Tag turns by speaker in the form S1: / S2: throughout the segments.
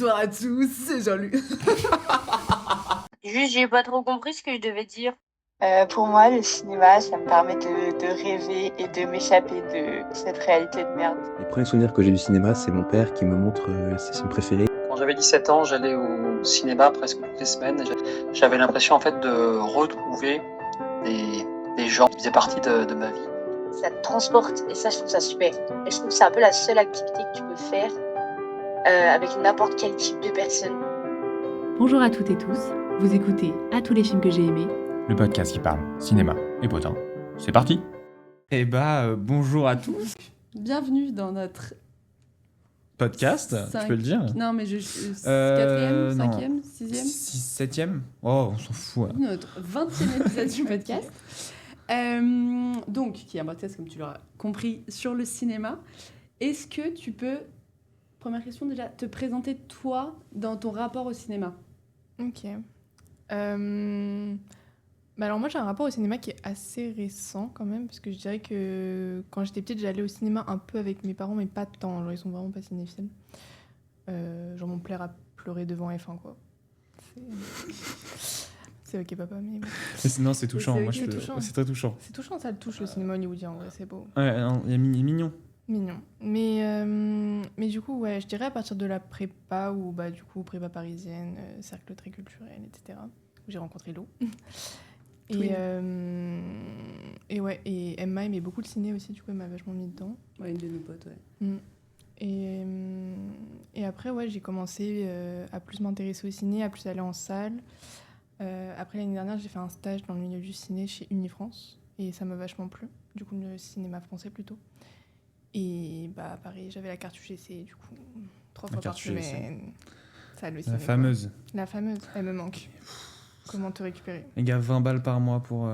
S1: Bonjour à tous, c'est Jean-Luc.
S2: Juste, j'ai pas trop compris ce que je devais dire.
S3: Pour moi, le cinéma, ça me permet de rêver et de m'échapper de cette réalité de merde.
S4: Les premiers souvenirs que j'ai du cinéma, c'est mon père qui me montre ses films préférés.
S5: Quand j'avais 17 ans, j'allais au cinéma presque toutes les semaines. J'avais l'impression en fait de retrouver des gens qui faisaient partie de ma vie.
S3: Ça te transporte et ça, je trouve ça super. Et je trouve que c'est un peu la seule activité que tu peux faire avec n'importe quel type de personne.
S6: Bonjour à toutes et tous, vous écoutez À tous les films que j'ai aimés,
S7: le podcast qui parle cinéma et potin. C'est parti. Bonjour à tous.
S1: Bienvenue dans notre
S7: Podcast, tu peux le dire.
S1: Non, mais quatrième,
S7: non.
S1: cinquième, sixième,
S7: 7ème. Oh, on s'en fout. Hein.
S1: notre 20e épisode du podcast. Donc, qui est un podcast, comme tu l'auras compris, sur le cinéma. Est-ce que tu peux, première question déjà, te présenter toi dans ton rapport au cinéma ?
S8: Ok. Alors moi j'ai un rapport au cinéma qui est assez récent quand même, parce que je dirais que quand j'étais petite j'allais au cinéma un peu avec mes parents, mais pas tant, genre ils sont vraiment pas cinéphiles. Genre mon père a pleuré devant F1 quoi. C'est ok papa, mais bon.
S7: Non, c'est touchant.
S1: C'est
S7: Moi,
S1: ok,
S7: c'est très touchant.
S8: C'est touchant, ça le touche le cinéma hollywoodien en vrai, c'est beau.
S7: Ouais, il est mignon.
S8: Mignon. Mais du coup, ouais, je dirais à partir de la prépa, ou bah du coup prépa parisienne, cercle très culturel, etc. Où j'ai rencontré Lou.
S1: Oui.
S8: Et ouais, et Emma aimait beaucoup le ciné aussi, du coup elle m'a vachement mis dedans.
S1: Ouais, une de nos potes, ouais.
S8: Et après, ouais, j'ai commencé à plus m'intéresser au ciné, à plus aller en salle. Après l'année dernière, j'ai fait un stage dans le milieu du ciné chez Unifrance, et ça m'a vachement plu, du coup le cinéma français plutôt. Et bah pareil, j'avais la carte UGC, du coup 3 fois par semaine. Ça, le ciné,
S7: La fameuse.
S8: quoi. La fameuse, elle me manque. Comment te récupérer ?
S7: Les gars, 20 balles par mois pour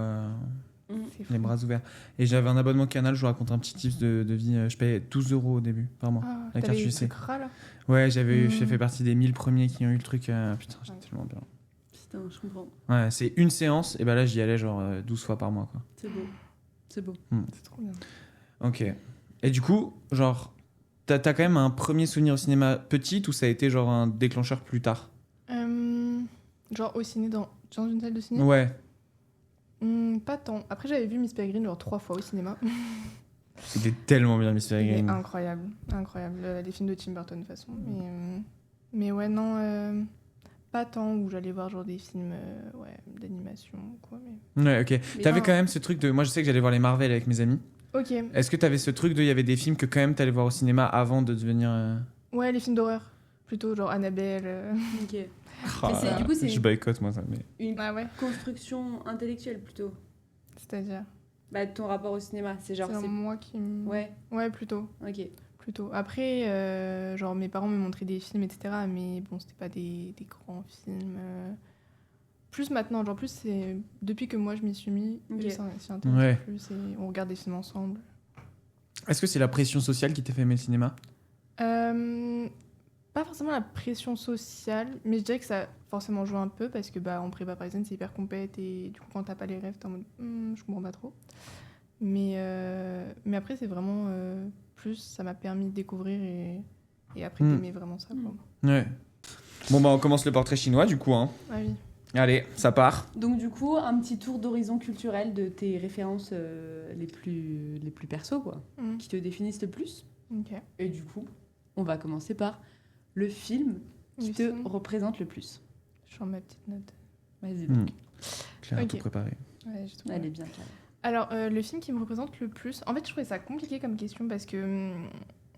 S8: C'est fou.
S7: les bras ouverts. Et j'avais un abonnement Canal, je vous raconte un petit tips de vie. Je payais 12 € au début par mois.
S8: Ah,
S7: la carte
S8: t'avais eu le
S7: UGC.
S8: truc ras, là ?
S7: Ouais, j'ai fait partie des 1000 premiers qui ont eu le truc. Putain, j'étais tellement bien.
S1: Putain, je comprends.
S7: Ouais, c'est une séance, et bah là j'y allais genre 12 fois par mois, quoi.
S1: C'est beau. C'est beau.
S8: C'est trop bien.
S7: Ok. Et du coup, genre, t'as quand même un premier souvenir au cinéma petit, ou ça a été genre un déclencheur plus tard ?
S8: Genre au ciné, dans une salle de ciné ?
S7: Ouais.
S8: Pas tant. Après, j'avais vu Miss Peregrine genre 3 fois au cinéma.
S7: C'était tellement bien, Miss
S8: Il est
S7: Peregrine.
S8: incroyable. Incroyable. Les films de Tim Burton, de toute façon. Mais ouais, non, pas tant, où j'allais voir genre des films d'animation ou quoi. Mais...
S7: Ouais, ok.
S1: Mais
S7: T'avais
S1: non.
S7: quand même ce truc de... Moi, je sais que j'allais voir les Marvel avec mes amis.
S8: Ok.
S7: Est-ce que t'avais ce truc de... Il y avait des films que quand même t'allais voir au cinéma avant de devenir...
S8: Ouais, les films d'horreur. Plutôt genre Annabelle.
S1: Ok.
S7: Ah,
S1: Mais c'est- du coup, c'est-
S7: Je boycotte, moi, ça. Mais...
S1: Une
S8: Ah ouais.
S1: construction intellectuelle plutôt.
S8: C'est-à-dire.
S1: Bah, ton rapport au cinéma, c'est genre.
S8: C'est moi qui.
S1: Ouais,
S8: Ouais, plutôt.
S1: ok.
S8: Plutôt. Après, genre mes parents me montraient des films, etc. Mais bon, c'était pas des grands films. Plus maintenant, genre plus c'est depuis que moi je m'y suis mis,
S1: Ok.
S8: que ça s'y intéresse
S7: Ouais.
S8: plus et on regarde des films ensemble.
S7: Est-ce que c'est la pression sociale qui t'a fait aimer le cinéma ?
S8: Pas forcément la pression sociale, mais je dirais que ça a forcément joué un peu parce que bah en prépa parisienne c'est hyper compète et du coup quand t'as pas les rêves t'es en mode je comprends pas trop. Mais après c'est vraiment plus ça m'a permis de découvrir et après d'aimer vraiment ça quoi.
S7: Ouais. Bon, bah, on commence le portrait chinois, du coup, hein.
S8: Ah oui.
S7: Allez, ça part.
S1: Donc du coup, un petit tour d'horizon culturel de tes références les plus perso, quoi, qui te définissent le plus.
S8: Ok.
S1: Et du coup, on va commencer par le film qui
S8: Le
S1: te
S8: film.
S1: représente le plus.
S8: Je sens ma petite note.
S1: Vas-y donc.
S7: Claire a
S8: Ok.
S7: tout préparé.
S8: Ouais, j'ai tout
S1: Elle est bien calme.
S8: Alors, le film qui me représente le plus... En fait, je trouvais ça compliqué comme question parce que,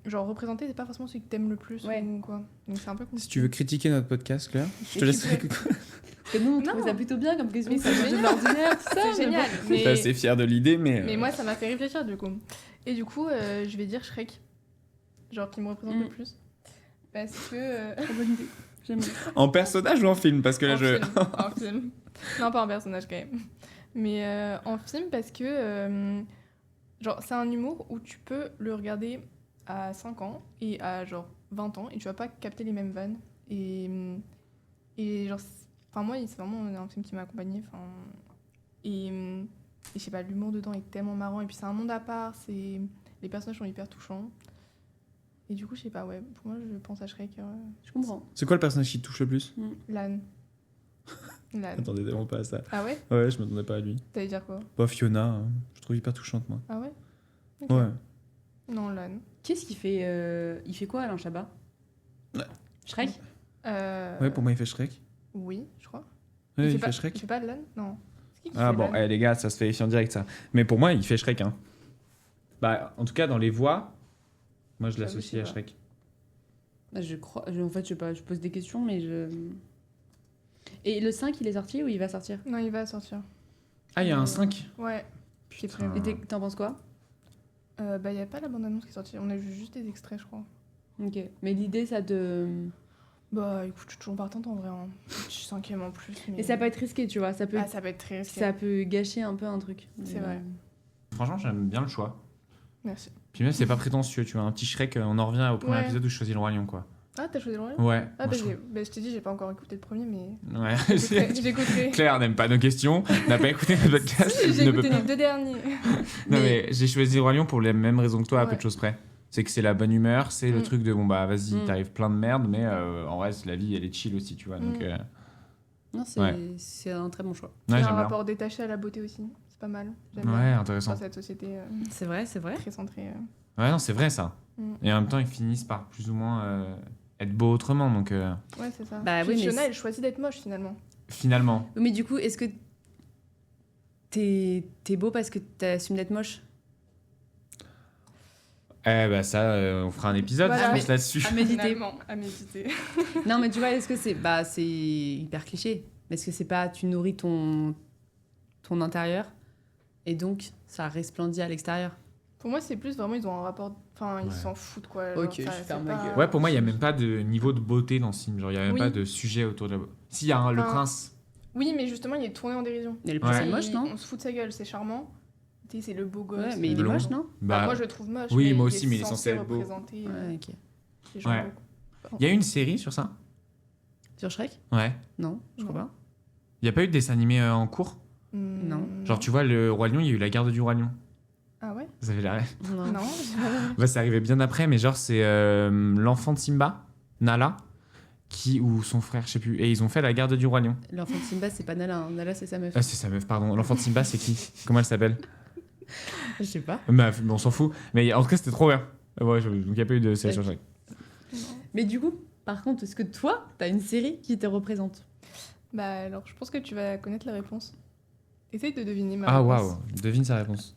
S8: genre, représenter, c'est pas forcément celui que t'aimes le plus
S1: Ouais.
S8: ou quoi. Donc, c'est un peu compliqué.
S7: Si tu veux critiquer notre podcast, Claire, je te
S1: Et
S7: laisse...
S1: tu Parce que nous, on trouvait
S8: Non.
S1: ça plutôt bien comme question.
S8: Mais
S1: Ça
S8: c'est
S1: change de
S8: génial.
S1: l'ordinaire, tout ça.
S8: C'est génial.
S7: Je suis assez fier de l'idée, mais...
S8: Mais moi, ça m'a fait réfléchir, du coup. Et du coup, je vais dire Shrek. Genre, qui me représente le plus. Parce que...
S1: Très bonne idée. J'aime bien.
S7: En personnage ou en film ? Parce que là,
S8: en
S7: je...
S8: film. En film. Non, pas en personnage, quand même. Mais en film, parce que... genre, c'est un humour où tu peux le regarder à 5 ans et à, genre, 20 ans, et tu vas pas capter les mêmes vannes. Et genre... Enfin, moi, c'est vraiment un film qui m'a accompagnée. Et je sais pas, l'humour dedans est tellement marrant. Et puis, c'est un monde à part. Les personnages sont hyper touchants. Et du coup, je sais pas, ouais, pour moi, je pense à Shrek.
S1: Je comprends.
S7: C'est quoi le personnage qui te touche le plus?
S8: L'âne. L'âne.
S7: Attendez tellement pas à ça.
S8: Ah ouais?
S7: Ouais, je m'attendais pas à lui.
S8: T'allais dire quoi?
S7: Bah, Fiona, je trouve hyper touchante, moi.
S8: Ah ouais? Ok.
S7: Ouais.
S8: Non, l'âne.
S1: Qu'est-ce qu'il fait Il fait quoi, Alain Chabat? Shrek?
S7: Ouais, pour moi, il fait Shrek.
S8: Oui, je crois.
S7: Ouais, il
S8: pas,
S7: fait Shrek.
S8: Il fait pas de l'âne? Non. C'est qui
S7: Ah
S8: fait
S7: bon,
S8: l'âne
S7: les gars, ça se fait en direct, ça. Mais pour moi, il fait Shrek, hein. Bah, en tout cas, dans les voix, moi, je
S8: J'avoue,
S7: l'associe
S8: je
S7: à
S8: sais pas.
S7: Shrek.
S1: Bah, je crois. En fait, je sais pas, je pose des questions, mais je. Et le 5, il est sorti ou il va sortir?
S8: Non, il va sortir.
S7: Ah, il y a un 5.
S8: Ouais. C'est prévu.
S1: Et t'en penses quoi?
S8: Bah, y a pas la bande-annonce qui est sortie. On a vu juste des extraits, je crois.
S1: Ok. Mais l'idée, ça te.
S8: Bah, écoute, je suis toujours partante en vrai. Hein. Je suis 5e en plus. Mais...
S1: Et ça peut être risqué, tu vois. Ça peut,
S8: Ah, ça peut être très risqué.
S1: ça peut gâcher un peu un truc.
S8: C'est vrai.
S7: Franchement, j'aime bien le choix.
S8: Merci.
S7: Puis même, c'est pas prétentieux, tu vois. Un petit Shrek, on en revient au premier
S8: Ouais.
S7: épisode où je choisis le Roi Lion, quoi.
S8: Ah, t'as choisi le royaume?
S7: Ouais.
S8: Ah,
S7: moi,
S8: bah,
S7: je trouve-
S8: je t'ai dit, j'ai pas encore écouté le premier, mais.
S7: Ouais.
S8: J'écouterai.
S7: Claire n'aime pas nos questions, n'a pas écouté notre podcast.
S8: Si, j'ai
S7: ne peut
S8: écouté
S7: pas-
S8: les 2 derniers.
S7: Non, mais j'ai choisi le Roi Lion pour les mêmes raisons que toi, à peu
S8: Ouais.
S7: de choses près. C'est que c'est la bonne humeur, c'est le truc de bon, bah vas-y,
S1: Mm.
S7: t'arrives plein de merde, mais en vrai, la vie, elle est chill aussi, tu vois. Donc,
S8: Mm.
S1: Non, c'est
S7: Ouais.
S1: c'est un très bon choix.
S8: Il y
S7: ouais,
S8: a un
S7: j'aime bien.
S8: rapport détaché à la beauté aussi. C'est pas mal. J'aime
S7: Ouais,
S8: bien.
S7: intéressant.
S8: Dans cette société
S1: C'est vrai, c'est vrai.
S8: très centrée.
S7: Ouais, non, c'est vrai ça.
S8: Mm.
S7: Et en même temps, ils finissent par plus ou moins être beaux autrement, donc
S8: Ouais, c'est ça.
S1: Bah
S8: Puis
S1: oui, mais
S8: Fiona,
S1: c'est-
S8: elle choisit d'être moche finalement.
S7: finalement.
S1: Mais du coup, est-ce que t'es beau parce que t'assumes d'être moche?
S7: Eh bah ça, on fera un épisode,
S8: Voilà.
S7: je pense, là-dessus.
S1: À méditer.
S8: Finalement, à méditer.
S1: Non, mais tu vois, est-ce que c'est hyper cliché. Mais est-ce que c'est pas tu nourris ton intérieur et donc ça resplendit à l'extérieur?
S8: Pour moi, c'est plus vraiment, ils ont un rapport. Enfin, ils
S7: Ouais.
S8: s'en foutent quoi.
S1: Ok,
S8: ça-
S1: je
S8: c'est
S1: ferme ma
S8: pas-
S1: gueule.
S7: Ouais, pour moi, il n'y a même pas de niveau de beauté dans ce film. Genre, il n'y a même
S8: Oui.
S7: pas de sujet autour de la beauté. Si, il y a le
S8: Enfin,
S7: prince.
S8: Oui, mais justement, il est tourné en dérision.
S1: Et le prince
S7: Ouais.
S1: est moche, non?
S8: On se fout de sa gueule, c'est charmant. Tu sais, c'est le beau gosse.
S1: Ouais, mais il est
S7: blond.
S1: moche, non?
S8: Bah,
S7: Bah,
S8: moi, je le trouve moche.
S7: oui,
S8: mais
S7: moi
S8: il
S7: aussi, mais il est censé être beau.
S8: représenter
S1: Ouais, ok.
S8: les gens
S7: Ouais.
S8: beaux.
S7: il y a eu une série sur ça?
S1: Sur Shrek?
S7: Ouais.
S1: Non, je crois
S8: Non.
S1: pas.
S7: Il n'y a pas eu de dessin animé en cours?
S1: Non.
S7: Genre, tu vois, le Roi Lion, il y a eu la garde du Roi Lion.
S8: Ah ouais?
S7: Vous avez la ref?
S1: Non.
S8: Non.
S7: Bah, c'est arrivé bien après, mais genre, c'est l'enfant de Simba, Nala, ou son frère, je sais plus. Et ils ont fait la garde du Roi Lion.
S1: L'enfant de Simba, c'est pas Nala. Hein. Nala, c'est sa meuf.
S7: Ah, c'est sa meuf, pardon. L'enfant de Simba, c'est qui? Comment elle s'appelle?
S1: Je sais pas.
S7: Bah, on s'en fout. Mais en tout cas, c'était trop bien. Ouais, donc il n'y a pas eu de série sur Shrek.
S1: Mais du coup, par contre, est-ce que toi, t'as une série qui te représente?
S8: Bah alors, je pense que tu vas connaître la réponse. Essaye de deviner ma
S7: Ah,
S8: réponse.
S7: waouh. Devine sa réponse.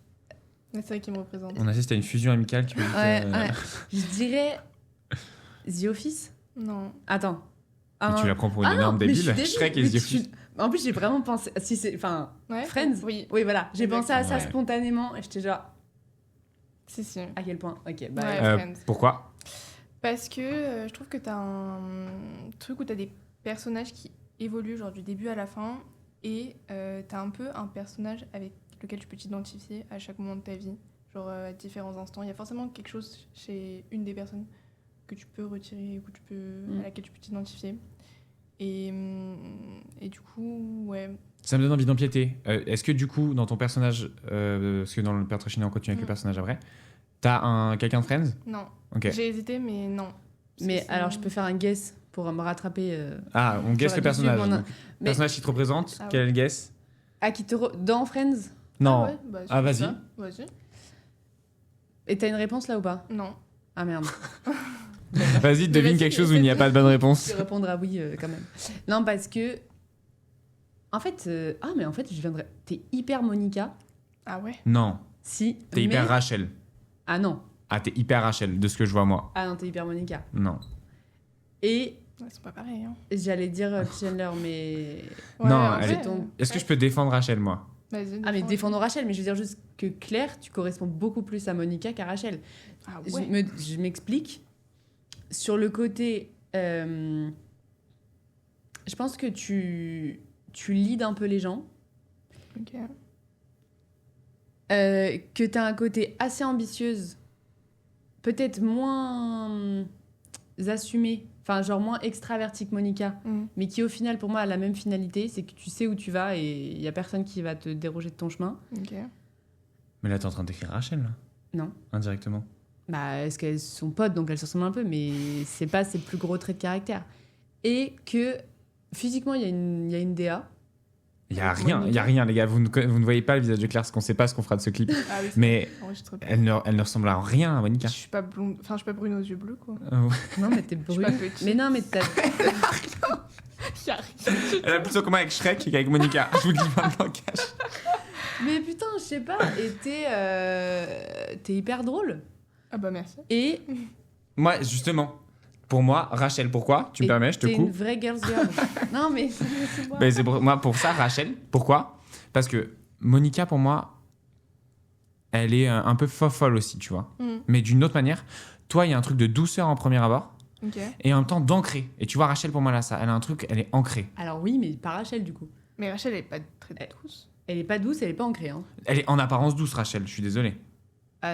S8: La série qui me représente.
S7: On assiste à une fusion amicale qui peut vite,
S1: Ouais, ouais. Je dirais The Office.
S8: Non.
S1: Attends.
S7: Mais tu la prends pour une
S1: Ah non,
S7: énorme
S1: mais je
S7: débile.
S1: suis débile,
S7: Shrek et
S1: mais
S7: The Office.
S1: En plus, j'ai vraiment pensé. Si c'est, enfin,
S8: Ouais.
S1: Friends.
S8: Oui.
S1: Oui, voilà. J'ai pensé à ça
S7: Ouais.
S1: spontanément et j'étais genre
S8: Si, si.
S1: à quel point. Ok, bah.
S8: Ouais. Friends.
S7: Pourquoi?
S8: Parce que je trouve que t'as un truc où t'as des personnages qui évoluent genre du début à la fin et t'as un peu un personnage avec lequel tu peux t'identifier à chaque moment de ta vie, genre à différents instants. Il y a forcément quelque chose chez une des personnes que tu peux retirer, que tu peux, à laquelle tu peux t'identifier. Et du coup, ouais.
S7: Ça me donne envie d'empiéter. Est-ce que du coup, dans ton personnage, parce que dans le Père Trachina, on continue avec le personnage après, t'as quelqu'un de Friends?
S8: Non.
S7: Ok.
S8: J'ai hésité, mais non.
S1: Mais
S8: C'est-
S1: alors, je peux faire un guess pour me rattraper.
S7: Ah, on guesse
S1: J'aurais
S7: le
S1: dû
S7: personnage.
S1: suivre mon-
S7: Donc,
S1: Mais-
S7: personnage qui te représente,
S8: Ah ouais.
S7: quel est le guess?
S1: Ah, dans Friends.
S7: Non.
S8: Ah, ouais, bah,
S7: Ah,
S8: c'est
S7: vas-y.
S8: ça. Vas-y.
S1: Et t'as une réponse là ou pas?
S8: Non.
S1: Ah merde.
S7: Vas-y, devine
S8: vas-y,
S7: quelque chose où il n'y a
S8: essaie
S7: pas de bonne
S1: Je
S7: réponse.
S1: vais répondre à oui quand même. Non, parce que. En fait. Ah, mais en fait, je viendrais. T'es hyper Monica.
S8: Ah ouais.
S7: Non.
S1: Si.
S7: T'es hyper
S1: mais-
S7: Rachel.
S1: Ah non.
S7: Ah, t'es hyper Rachel, de ce que je vois moi.
S1: Ah non, t'es hyper Monica.
S7: Non.
S1: Et
S8: Ouais, c'est pas pareil. Hein.
S1: j'allais dire Chandler, mais.
S7: Non,
S8: en
S7: elle
S8: vrai,
S1: est ton-
S7: Est-ce que je peux défendre Rachel, moi?
S8: Vas-y.
S1: Ah, mais
S8: défends.
S1: défendons Rachel, mais je veux dire juste que Claire, tu corresponds beaucoup plus à Monica qu'à Rachel.
S8: Ah
S1: Je
S8: ouais.
S1: je m'explique. Sur le côté. Je pense que tu leads un peu les gens.
S8: Ok.
S1: Que tu as un côté assez ambitieuse, peut-être moins assumé, enfin genre moins extraverti que Monica, mais qui au final pour moi a la même finalité, c'est que tu sais où tu vas et il y a personne qui va te déroger de ton chemin.
S8: Ok.
S7: Mais là, t'es en train d'écrire Rachel, là?
S1: Non.
S7: Indirectement.
S1: Est-ce qu'elles sont potes, donc elles se ressemblent un peu, mais c'est pas ses plus gros traits de caractère. Et que physiquement, il y a une DA.
S9: Il y a rien, les gars. Vous ne voyez pas le visage de Claire, parce qu'on sait pas ce qu'on fera de ce clip.
S8: Ah oui,
S9: Mais
S8: enregistre pas.
S9: elle ne ressemble à rien à Monica.
S8: Je suis pas blonde, enfin je suis pas brune aux yeux bleus quoi.
S1: Non, mais t'es
S8: Je suis
S1: brune.
S8: pas petite.
S1: Mais non, mais t'as.
S8: Y a rien.
S9: Elle a plus en commun avec Shrek qu'avec Monica. Je vous le dis maintenant, cash.
S1: Mais putain, je sais pas. Et t'es hyper drôle.
S8: Ah bah merci.
S1: Et
S9: Moi, justement, pour moi, Rachel, pourquoi? Tu me permets, je te
S1: t'es une
S9: coupe.
S1: vraie girls girl. Non, mais c'est moi.
S9: Ben, c'est pour ça, Rachel. Pourquoi? Parce que Monica, pour moi, elle est un peu folle aussi, tu vois. Mais d'une autre manière, toi, il y a un truc de douceur en premier abord
S8: Ok.
S9: et en même temps d'ancré. Et tu vois, Rachel, pour moi, là, ça, elle a un truc, elle est ancrée.
S1: Alors oui, mais pas Rachel du coup.
S8: Mais Rachel elle est pas très douce.
S1: Elle est pas douce, elle est pas ancrée. Hein.
S9: Elle est en apparence douce, Rachel, je suis désolé.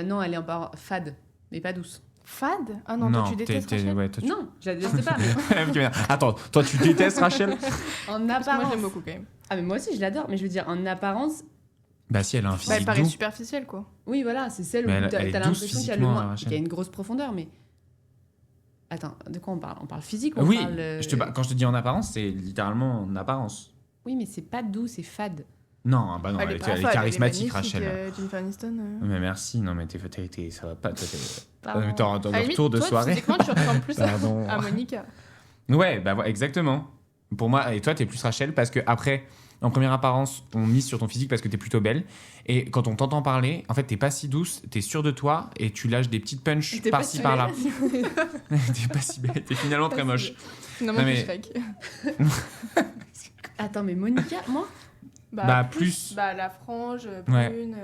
S1: Non, elle est fade, mais pas douce.
S8: Fade? Ah non, toi tu détestes Rachel.
S9: ouais, toi, tu-
S1: Non, je la déteste pas. Mais
S9: Elle me dit, attends, toi, tu détestes Rachel?
S1: en
S8: Parce que moi
S1: apparence.
S8: j'aime beaucoup quand même.
S1: Ah, mais moi aussi, je l'adore. Mais je veux dire, en apparence,
S9: Bah si, elle a un
S8: Bah,
S9: physique
S8: elle paraît
S9: doux.
S8: superficielle quoi.
S1: oui, voilà, c'est celle où
S9: Mais elle
S1: t'as
S9: est
S1: t'as
S9: douce
S1: l'impression qu'il y a le
S9: physiquement,
S1: moins.
S9: Rachel.
S1: Qu'il y a une grosse profondeur, mais. Attends, de quoi on parle? On parle physique ou on
S9: Oui,
S1: parle.
S9: quand je te dis en apparence, c'est littéralement en apparence.
S1: Oui, mais c'est pas doux, c'est fade.
S9: Non, bah non, elle est
S8: pas fade,
S9: charismatique,
S8: magnifique,
S9: Rachel.
S8: Jennifer Aniston.
S9: Mais merci, non mais ça va pas.
S1: Pardon.
S9: T'as
S8: À la
S9: un
S8: limite,
S9: retour de
S8: toi,
S9: soirée.
S8: physiquement, tu ressembles plus
S9: Pardon.
S8: à Monica.
S9: Ouais, bah ouais, exactement. Pour moi, et toi, t'es plus Rachel parce que après, en première apparence, on mise sur ton physique parce que t'es plutôt belle. Et quand on t'entend parler, en fait, t'es pas si douce, t'es sûre de toi et tu lâches des petites punches
S1: T'es pas
S9: par-ci
S1: si
S9: par-là.
S1: belle.
S9: T'es pas si belle, t'es finalement très moche.
S8: Finalement,
S9: Non,
S8: tu
S9: mais-
S8: Shrek.
S1: Attends, mais Monica, moi.
S9: Bah, plus.
S8: Bah, la frange,
S9: Ouais.
S8: brune.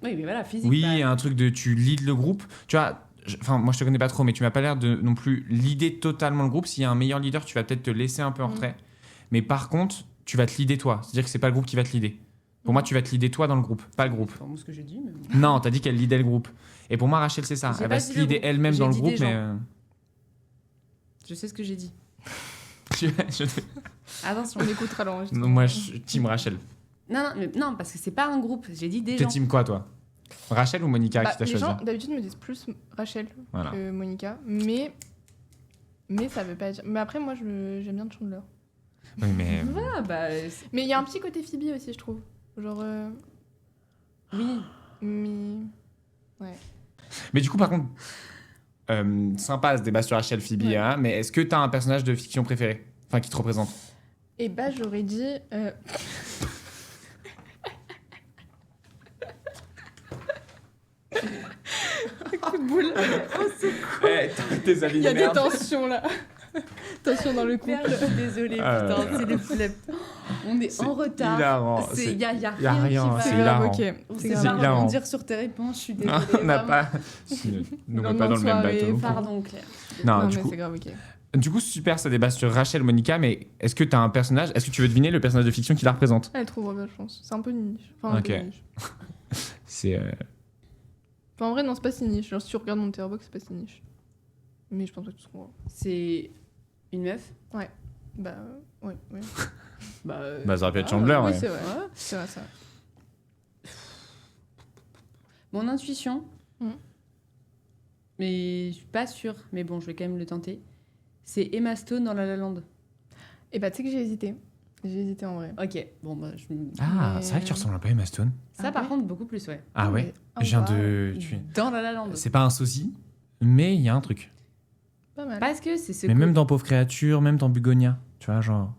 S1: Oui, mais voilà, physique.
S9: Oui,
S1: bah,
S9: un truc de tu leads le groupe. Tu vois, enfin, moi je te connais pas trop, mais tu m'as pas l'air de non plus leader totalement le groupe. S'il y a un meilleur leader, tu vas peut-être te laisser un peu en retrait. Mais par contre, tu vas te leader toi. C'est-à-dire que c'est pas le groupe qui va te leader. Pour moi, tu vas te leader toi dans le groupe, pas le groupe.
S1: C'est vraiment ce que j'ai dit, mais.
S9: Non, t'as dit qu'elle leadait le groupe. Et pour moi, Rachel, c'est ça.
S1: J'ai
S9: Elle
S1: pas
S9: va
S1: dit
S9: se
S1: le
S9: leader
S1: groupe.
S9: elle-même
S1: J'ai
S9: dans le
S1: dit
S9: groupe,
S1: des gens.
S9: mais.
S1: Je sais ce que j'ai dit.
S9: je-
S1: Attention.
S8: On écoutera l'enregistrement.
S9: Non, moi, je team Rachel.
S1: Non, parce que c'est pas un groupe. J'ai dit des
S9: T'es
S1: gens.
S9: team quoi, toi? Rachel ou Monica
S8: Bah,
S9: qui t'a
S8: les
S9: choisi?
S8: gens d'habitude me disent plus Rachel
S9: Voilà.
S8: que Monica, mais ça veut pas dire. Mais après moi j'aime bien Chandler.
S9: Oui, mais.
S1: Ah, bah.
S8: Mais il y a un petit côté Phoebe aussi je trouve. Genre
S1: Oui.
S8: mais
S9: Mais du coup, par contre, sympa ce débat sur Rachel Phoebe,
S8: Ouais.
S9: hein, mais est-ce que t'as un personnage de fiction préféré? Enfin, qui te représente?
S8: et bah j'aurais dit coup de boule.
S9: Tes avis
S8: Il y a des tensions là. Tensions dans le couple.
S1: Merde, je suis désolée,
S9: Ah,
S1: putain, c'est le flip. On est en retard.
S9: hilarant.
S1: Il y a
S9: y a
S1: rien
S9: rien,
S1: qui va.
S9: c'est
S8: C'est
S9: hilarant.
S8: grave, ok.
S1: On
S8: C'est
S1: sait
S8: grave.
S1: pas
S9: hilarant.
S1: rebondir sur tes réponses, je suis désolée.
S9: On n'a
S1: vraiment.
S9: pas. Nous
S8: Lendemain
S9: met pas dans
S8: de
S9: le même
S8: soirée,
S9: bateau.
S1: Pardon, Claire.
S9: Non,
S8: Non
S9: du
S8: mais
S9: coup,
S8: c'est grave ok.
S9: du coup, super ce débat sur Rachel Monica, mais est-ce que t'as un personnage? Est-ce que tu veux deviner le personnage de fiction qui la représente?
S8: Elle trouvera pas je pense. C'est un peu niche. Enfin, un peu
S9: Ok.
S8: niche.
S9: C'est.
S8: Enfin, en vrai non c'est pas si niche. Genre si tu regardes mon Letterboxd c'est pas si niche. Mais je pense que tu trouveras.
S1: C'est une meuf.
S8: Bah ouais.
S1: Bah,
S9: Bah, ça aurait pu être
S1: ah,
S9: Chandler,
S8: Oui
S9: ouais.
S8: c'est vrai. C'est vrai ça.
S1: Mon intuition.
S8: Mhm.
S1: Mais je suis pas sûre. Mais bon, je vais quand même le tenter. C'est Emma Stone dans La La Land.
S8: Et bah tu sais que j'ai hésité. J'ai hésité en vrai.
S1: Ok, bon, bah,
S9: Ah,
S8: Mais-
S9: c'est vrai que tu ressembles un peu à Emma Stone.
S1: ça
S8: Ah
S1: par
S8: ouais
S1: contre, beaucoup plus, ouais.
S9: Ah ouais?
S8: mais-
S9: Je viens
S8: oh,
S9: de.
S1: Dans La La Land.
S9: C'est pas un sosie, mais il y a un truc.
S8: Pas mal.
S1: Parce que c'est ce
S9: Mais
S1: coup-
S9: même dans Pauvre Créature, même dans Bugonia, tu vois, genre.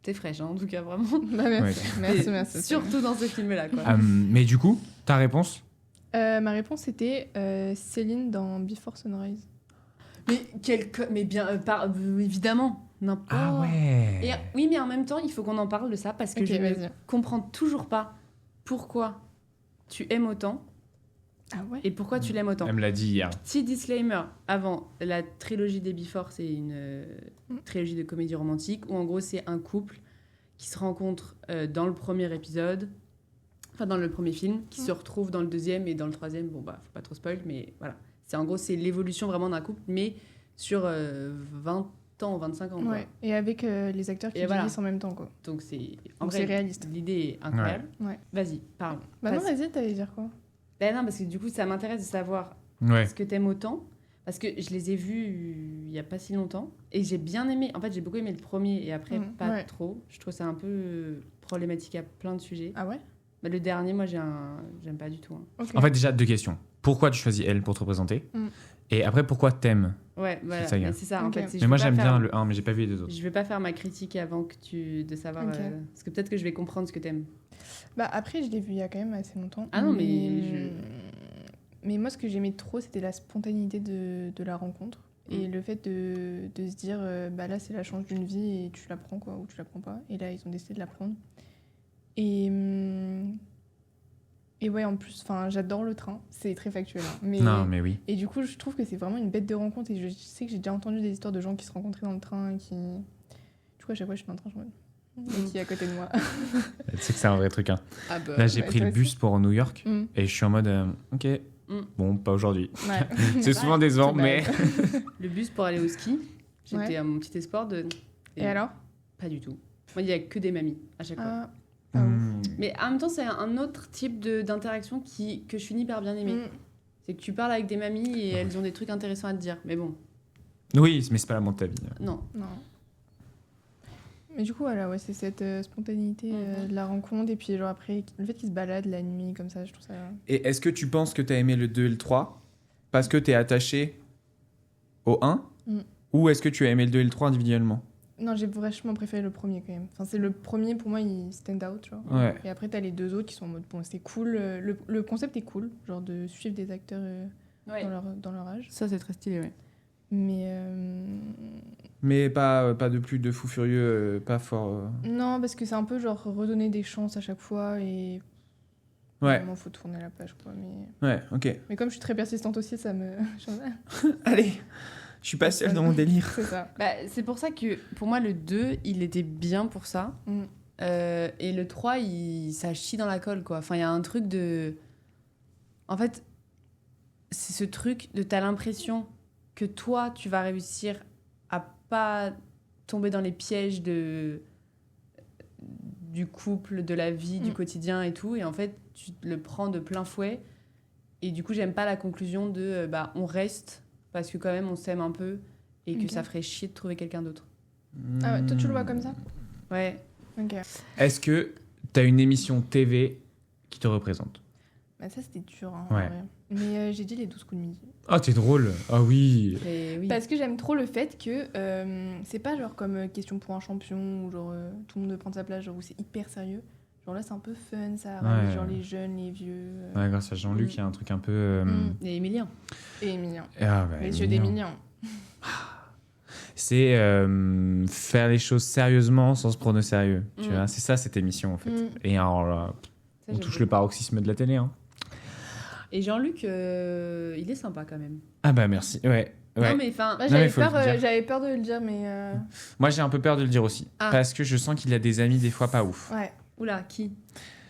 S1: T'es fraîche, hein, en tout cas, vraiment.
S8: Bah, merci.
S1: Et
S8: merci.
S1: Surtout dans ce film-là, quoi.
S9: Mais du coup, ta réponse?
S8: Ma réponse c'était Céline dans Before Sunrise.
S1: Mais bien, évidemment. N'importe.
S9: Ah ouais.
S1: Et, oui, mais en même temps, il faut qu'on en parle de ça parce que
S8: Ok,
S1: je ne
S8: vas-y.
S1: comprends toujours pas pourquoi tu aimes autant
S8: Ah ouais.
S1: et pourquoi tu l'aimes autant.
S9: Elle me l'a dit hier.
S1: Petit disclaimer, avant, la trilogie des Before, c'est une trilogie de comédie romantique où en gros c'est un couple qui se rencontre dans le premier épisode, enfin dans le premier film, qui se retrouve dans le deuxième et dans le troisième. Bon bah, faut pas trop spoil, mais voilà. C'est en gros, c'est l'évolution vraiment d'un couple, mais sur 20 ans, 25 ans. quoi.
S8: Ouais. Et avec les acteurs qui
S1: Et voilà.
S8: vieillissent en même temps quoi.
S1: Donc c'est en
S8: Donc
S1: vrai,
S8: c'est réaliste.
S1: L'idée est incroyable.
S8: Ouais.
S1: Vas-y, parle.
S8: Bah non
S1: Passe.
S8: vas-y t'allais dire quoi?
S1: Ben non, parce que du coup, ça m'intéresse de savoir
S9: Ouais.
S1: ce que t'aimes autant. Parce que je les ai vus il y a pas si longtemps. Et j'ai bien aimé. En fait, j'ai beaucoup aimé le premier et après, pas
S8: Ouais.
S1: trop. Je trouve ça un peu problématique à plein de sujets.
S8: Ah ouais?
S1: Bah, le dernier, moi, j'aime pas du tout. Hein.
S8: Ok.
S9: En fait, déjà, 2 questions. Pourquoi tu choisis elle pour te représenter
S8: Mm.
S9: Et après, pourquoi t'aimes
S1: Ouais, voilà.
S9: ça, gars.
S1: Mais c'est ça, en
S8: Ok.
S1: fait. c'est- je
S9: Mais moi,
S1: veux pas
S9: j'aime
S1: faire-
S9: bien le 1, mais j'ai pas vu les 2 autres.
S1: Je vais pas faire ma critique avant de savoir.
S8: Ok.
S1: Parce que peut-être que je vais comprendre ce que t'aimes.
S8: Bah après, je l'ai vu il y a quand même assez longtemps.
S1: Ah non, mais
S8: Mais moi, ce que j'aimais trop, c'était la spontanéité de la rencontre. Et le fait de se dire, bah là, c'est la chance d'une vie et tu la prends, quoi, ou tu la prends pas. Et là, ils ont décidé de la prendre. Et ouais, en plus, j'adore le train. C'est très factuel. Hein.
S9: Non, mais oui.
S8: Et du coup, je trouve que c'est vraiment une bête de rencontre. Et je sais que j'ai déjà entendu des histoires de gens qui se rencontraient dans le train et qui... Du coup, à chaque fois, je suis dans le train, je me dis, et qui est à côté de moi.
S9: Tu sais que c'est un vrai truc. Hein.
S1: Ah bah.
S9: Là, j'ai
S8: ouais,
S9: pris
S8: toi
S9: le bus
S8: aussi.
S9: pour New York
S8: Mm.
S9: et je suis en mode ok, bon, pas aujourd'hui.
S8: Ouais.
S9: C'est souvent décevant,
S8: Bah,
S9: mais.
S1: Le bus pour aller au ski, j'étais
S8: Ouais.
S1: à mon petit espoir de.
S8: Et alors?
S1: Pas du tout. Moi, il y a que des mamies à chaque fois.
S8: Ah, pas ouf.
S9: Mm.
S1: Mais en même temps, c'est un autre type d'interaction que je finis par bien aimer.
S8: Mm.
S1: C'est que tu parles avec des mamies et elles ont des trucs intéressants à te dire. Mais bon,
S9: Oui, mais c'est pas l'amour de ta vie.
S1: non.
S8: Non. Mais du coup, voilà, ouais, c'est cette spontanéité de la rencontre. Et puis, genre, après, le fait qu'ils se baladent la nuit, comme ça, je trouve ça...
S7: Et est-ce que tu penses que t'as aimé le 2 et le 3 parce que t'es attaché au 1
S8: Mm.
S7: ou est-ce que tu as aimé le 2 et le 3 individuellement?
S8: Non, j'ai vachement préféré le premier, quand même. Enfin, c'est le premier, pour moi, il stand out, genre.
S7: Ouais.
S8: Et après, t'as les deux autres qui sont en mode, bon, c'est cool. Le concept est cool, genre de suivre des acteurs
S1: Ouais.
S8: dans leur âge.
S1: Ça, c'est très stylé, ouais.
S8: Mais...
S7: Mais pas de plus de fou furieux, pas fort.
S8: Non, parce que c'est un peu genre redonner des chances à chaque fois et
S7: Ouais,
S8: vraiment faut tourner la page quoi. Mais...
S7: ouais, ok.
S8: mais comme je suis très persistante aussi, ça me.
S7: Allez, je suis pas seule dans mon délire.
S8: C'est ça.
S1: Bah, c'est pour ça que pour moi, le 2, il était bien pour ça.
S8: Mm.
S1: Et le 3, ça chie dans la colle, quoi. Enfin, il y a un truc de. En fait, c'est ce truc de t'as l'impression que toi, tu vas réussir à pas tomber dans les pièges du couple, de la vie, du quotidien et tout. Et en fait, tu le prends de plein fouet. Et du coup, j'aime pas la conclusion de bah, on reste parce que quand même, on s'aime un peu et que
S8: Ok.
S1: ça ferait chier de trouver quelqu'un d'autre.
S8: Ah ouais, toi tu le vois comme ça?
S1: Ouais.
S8: Ok.
S7: Est-ce que t'as une émission TV qui te représente?
S8: Bah ça c'était dur. Hein,
S9: Ouais.
S8: en vrai. Mais j'ai dit les 12 coups de midi.
S9: Ah, t'es drôle. Ah oui.
S1: Et oui.
S8: Parce que j'aime trop le fait que c'est pas genre comme question pour un champion où genre tout le monde prend sa place, genre où c'est hyper sérieux. Genre là c'est un peu fun, ça ramène
S9: Ouais.
S8: genre les jeunes, les vieux.
S9: Ouais, grâce à Jean-Luc, il y a un truc un peu.
S1: Et Emilien.
S8: Et Emilien.
S9: Ah, bah,
S8: Les yeux
S9: Emilien.
S8: d'Emilien.
S9: C'est faire les choses sérieusement sans se prendre au sérieux. Tu
S1: Mm.
S9: vois, c'est ça cette émission en fait.
S8: Mm.
S9: Et alors là,
S1: Ça,
S9: on
S1: j'aime
S9: touche
S1: beaucoup.
S9: le paroxysme de la télé. Hein.
S1: Et Jean-Luc, il est sympa quand même.
S9: Ah bah merci. Ouais. Ouais.
S1: Non, mais enfin.
S8: Bah,
S9: Non, mais faut le dire.
S8: j'avais peur de le dire, mais.
S9: Moi j'ai un peu peur de le dire aussi.
S1: Ah.
S9: Parce que je sens qu'il a des amis des fois pas ouf.
S8: Ouais.
S1: Oula, qui?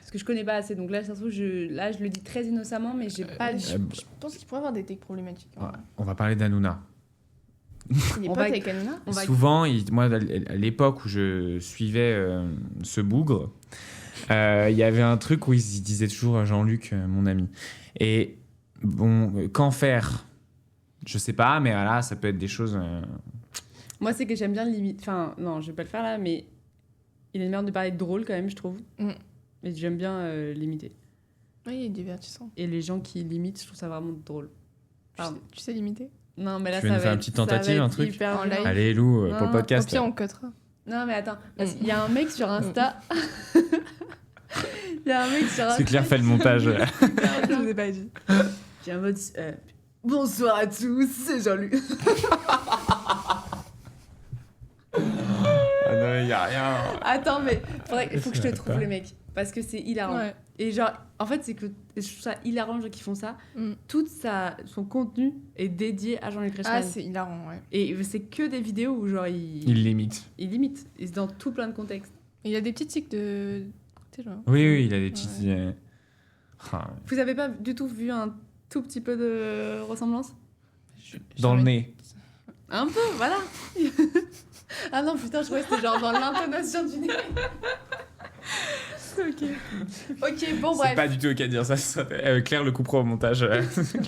S1: Parce que je connais pas assez. Donc là, ça se trouve, je le dis très innocemment, mais j'ai pas.
S8: Je pense qu'il pourrait avoir des techs problématiques.
S9: Ouais. On va parler d'Hanouna.
S8: Il est
S1: On
S8: pote
S1: va-
S8: avec Hanouna.
S1: On va-
S9: Souvent, moi à l'époque où je suivais ce bougre, il y avait un truc où il disait toujours Jean-Luc, mon ami. Et bon, qu'en faire? Je sais pas, mais voilà, ça peut être des choses.
S1: Moi, c'est que j'aime bien limite. Enfin, non, je vais pas le faire là, mais il a une manière de parler drôle quand même, je trouve.
S8: Mm.
S1: Et j'aime bien l'imiter.
S8: Oui, il est divertissant.
S1: Et les gens qui l'imitent, je trouve ça vraiment drôle. Pardon.
S8: Tu sais l'imiter?
S1: Non, mais là,
S9: Tu veux
S1: ça
S9: nous
S1: va
S9: faire une
S1: être-
S9: petite
S1: ça va
S9: tentative,
S1: être
S9: un truc
S1: hyper
S8: En
S1: violent.
S8: live.
S9: Allez, Lou, pour le
S1: Non,
S9: podcast.
S8: Au pire, on cutera.
S1: Non, mais attends, parce qu'il y a un mec sur Insta. Il y a un mec sur Insta.
S9: C'est Claire fait le montage.
S1: Je vous ai pas dit. J'ai un mode. Bonsoir à tous, c'est Jean-Luc.
S9: Ah non, il y a rien.
S1: Attends, mais il faut que je te
S9: Ça va
S1: trouve
S9: pas.
S1: le mec. Parce que c'est hilarant.
S8: Ouais.
S1: Et genre, en fait, c'est que je trouve ça hilarant, les gens qui font ça.
S8: Mm.
S1: Tout son contenu est dédié à Jean-Luc Reichmann.
S8: Ah, c'est hilarant, ouais.
S1: Et c'est que des vidéos où, genre,
S9: Il limite.
S1: il limite. Et c'est dans tout plein de contextes.
S8: Et il y a des petites tics de. Tu sais, genre.
S9: Oui, oui, il a des petites.
S8: Ouais.
S9: Ah,
S1: Vous avez pas du tout vu un tout petit peu de ressemblance?
S9: dans le nez.
S1: Un peu, voilà. Ah non, putain, je croyais que c'était genre dans l'intonation du nez. Ok, bon,
S9: C'est
S1: bref.
S9: pas du tout ok de dire ça. Claire le coupera au montage.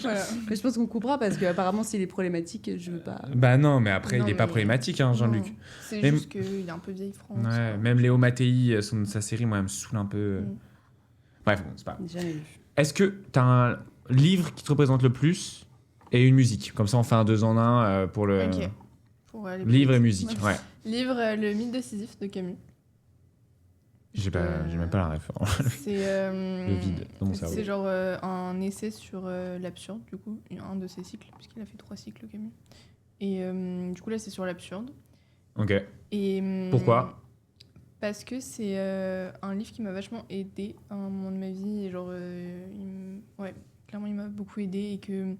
S1: Voilà. Mais je pense qu'on coupera parce qu'apparemment, s'il est problématique, je veux pas.
S9: Bah non, mais après,
S8: Non,
S9: il est pas
S8: mais-
S9: problématique, hein, Jean-Luc.
S8: Non, c'est
S9: Même-
S8: juste qu'il est un peu vieille France.
S9: Ouais, même Léo Mattei, sa série, moi, elle me saoule un peu.
S8: Mm.
S9: Bref, bon, c'est pas grave.
S1: Jamais vu.
S9: Est-ce que t'as un livre qui te représente le plus et une musique? Comme ça, on fait un 2 en 1 pour le
S8: Ok. Pour aller
S9: livre et
S8: plus
S9: musique.
S8: vite.
S9: Ouais.
S8: Livre Le mythe de Sisyphe de Camus.
S9: J'ai même pas la référence.
S8: C'est
S9: Le vide dans mon cerveau.
S8: c'est genre un essai sur l'absurde, du coup, un de ses cycles, puisqu'il a fait 3 cycles, Camus. Et du coup, là, c'est sur l'absurde.
S9: Ok.
S8: Et,
S9: Pourquoi?
S8: Parce que c'est un livre qui m'a vachement aidé à un moment de ma vie. Et genre, ouais, clairement, il m'a beaucoup aidé et que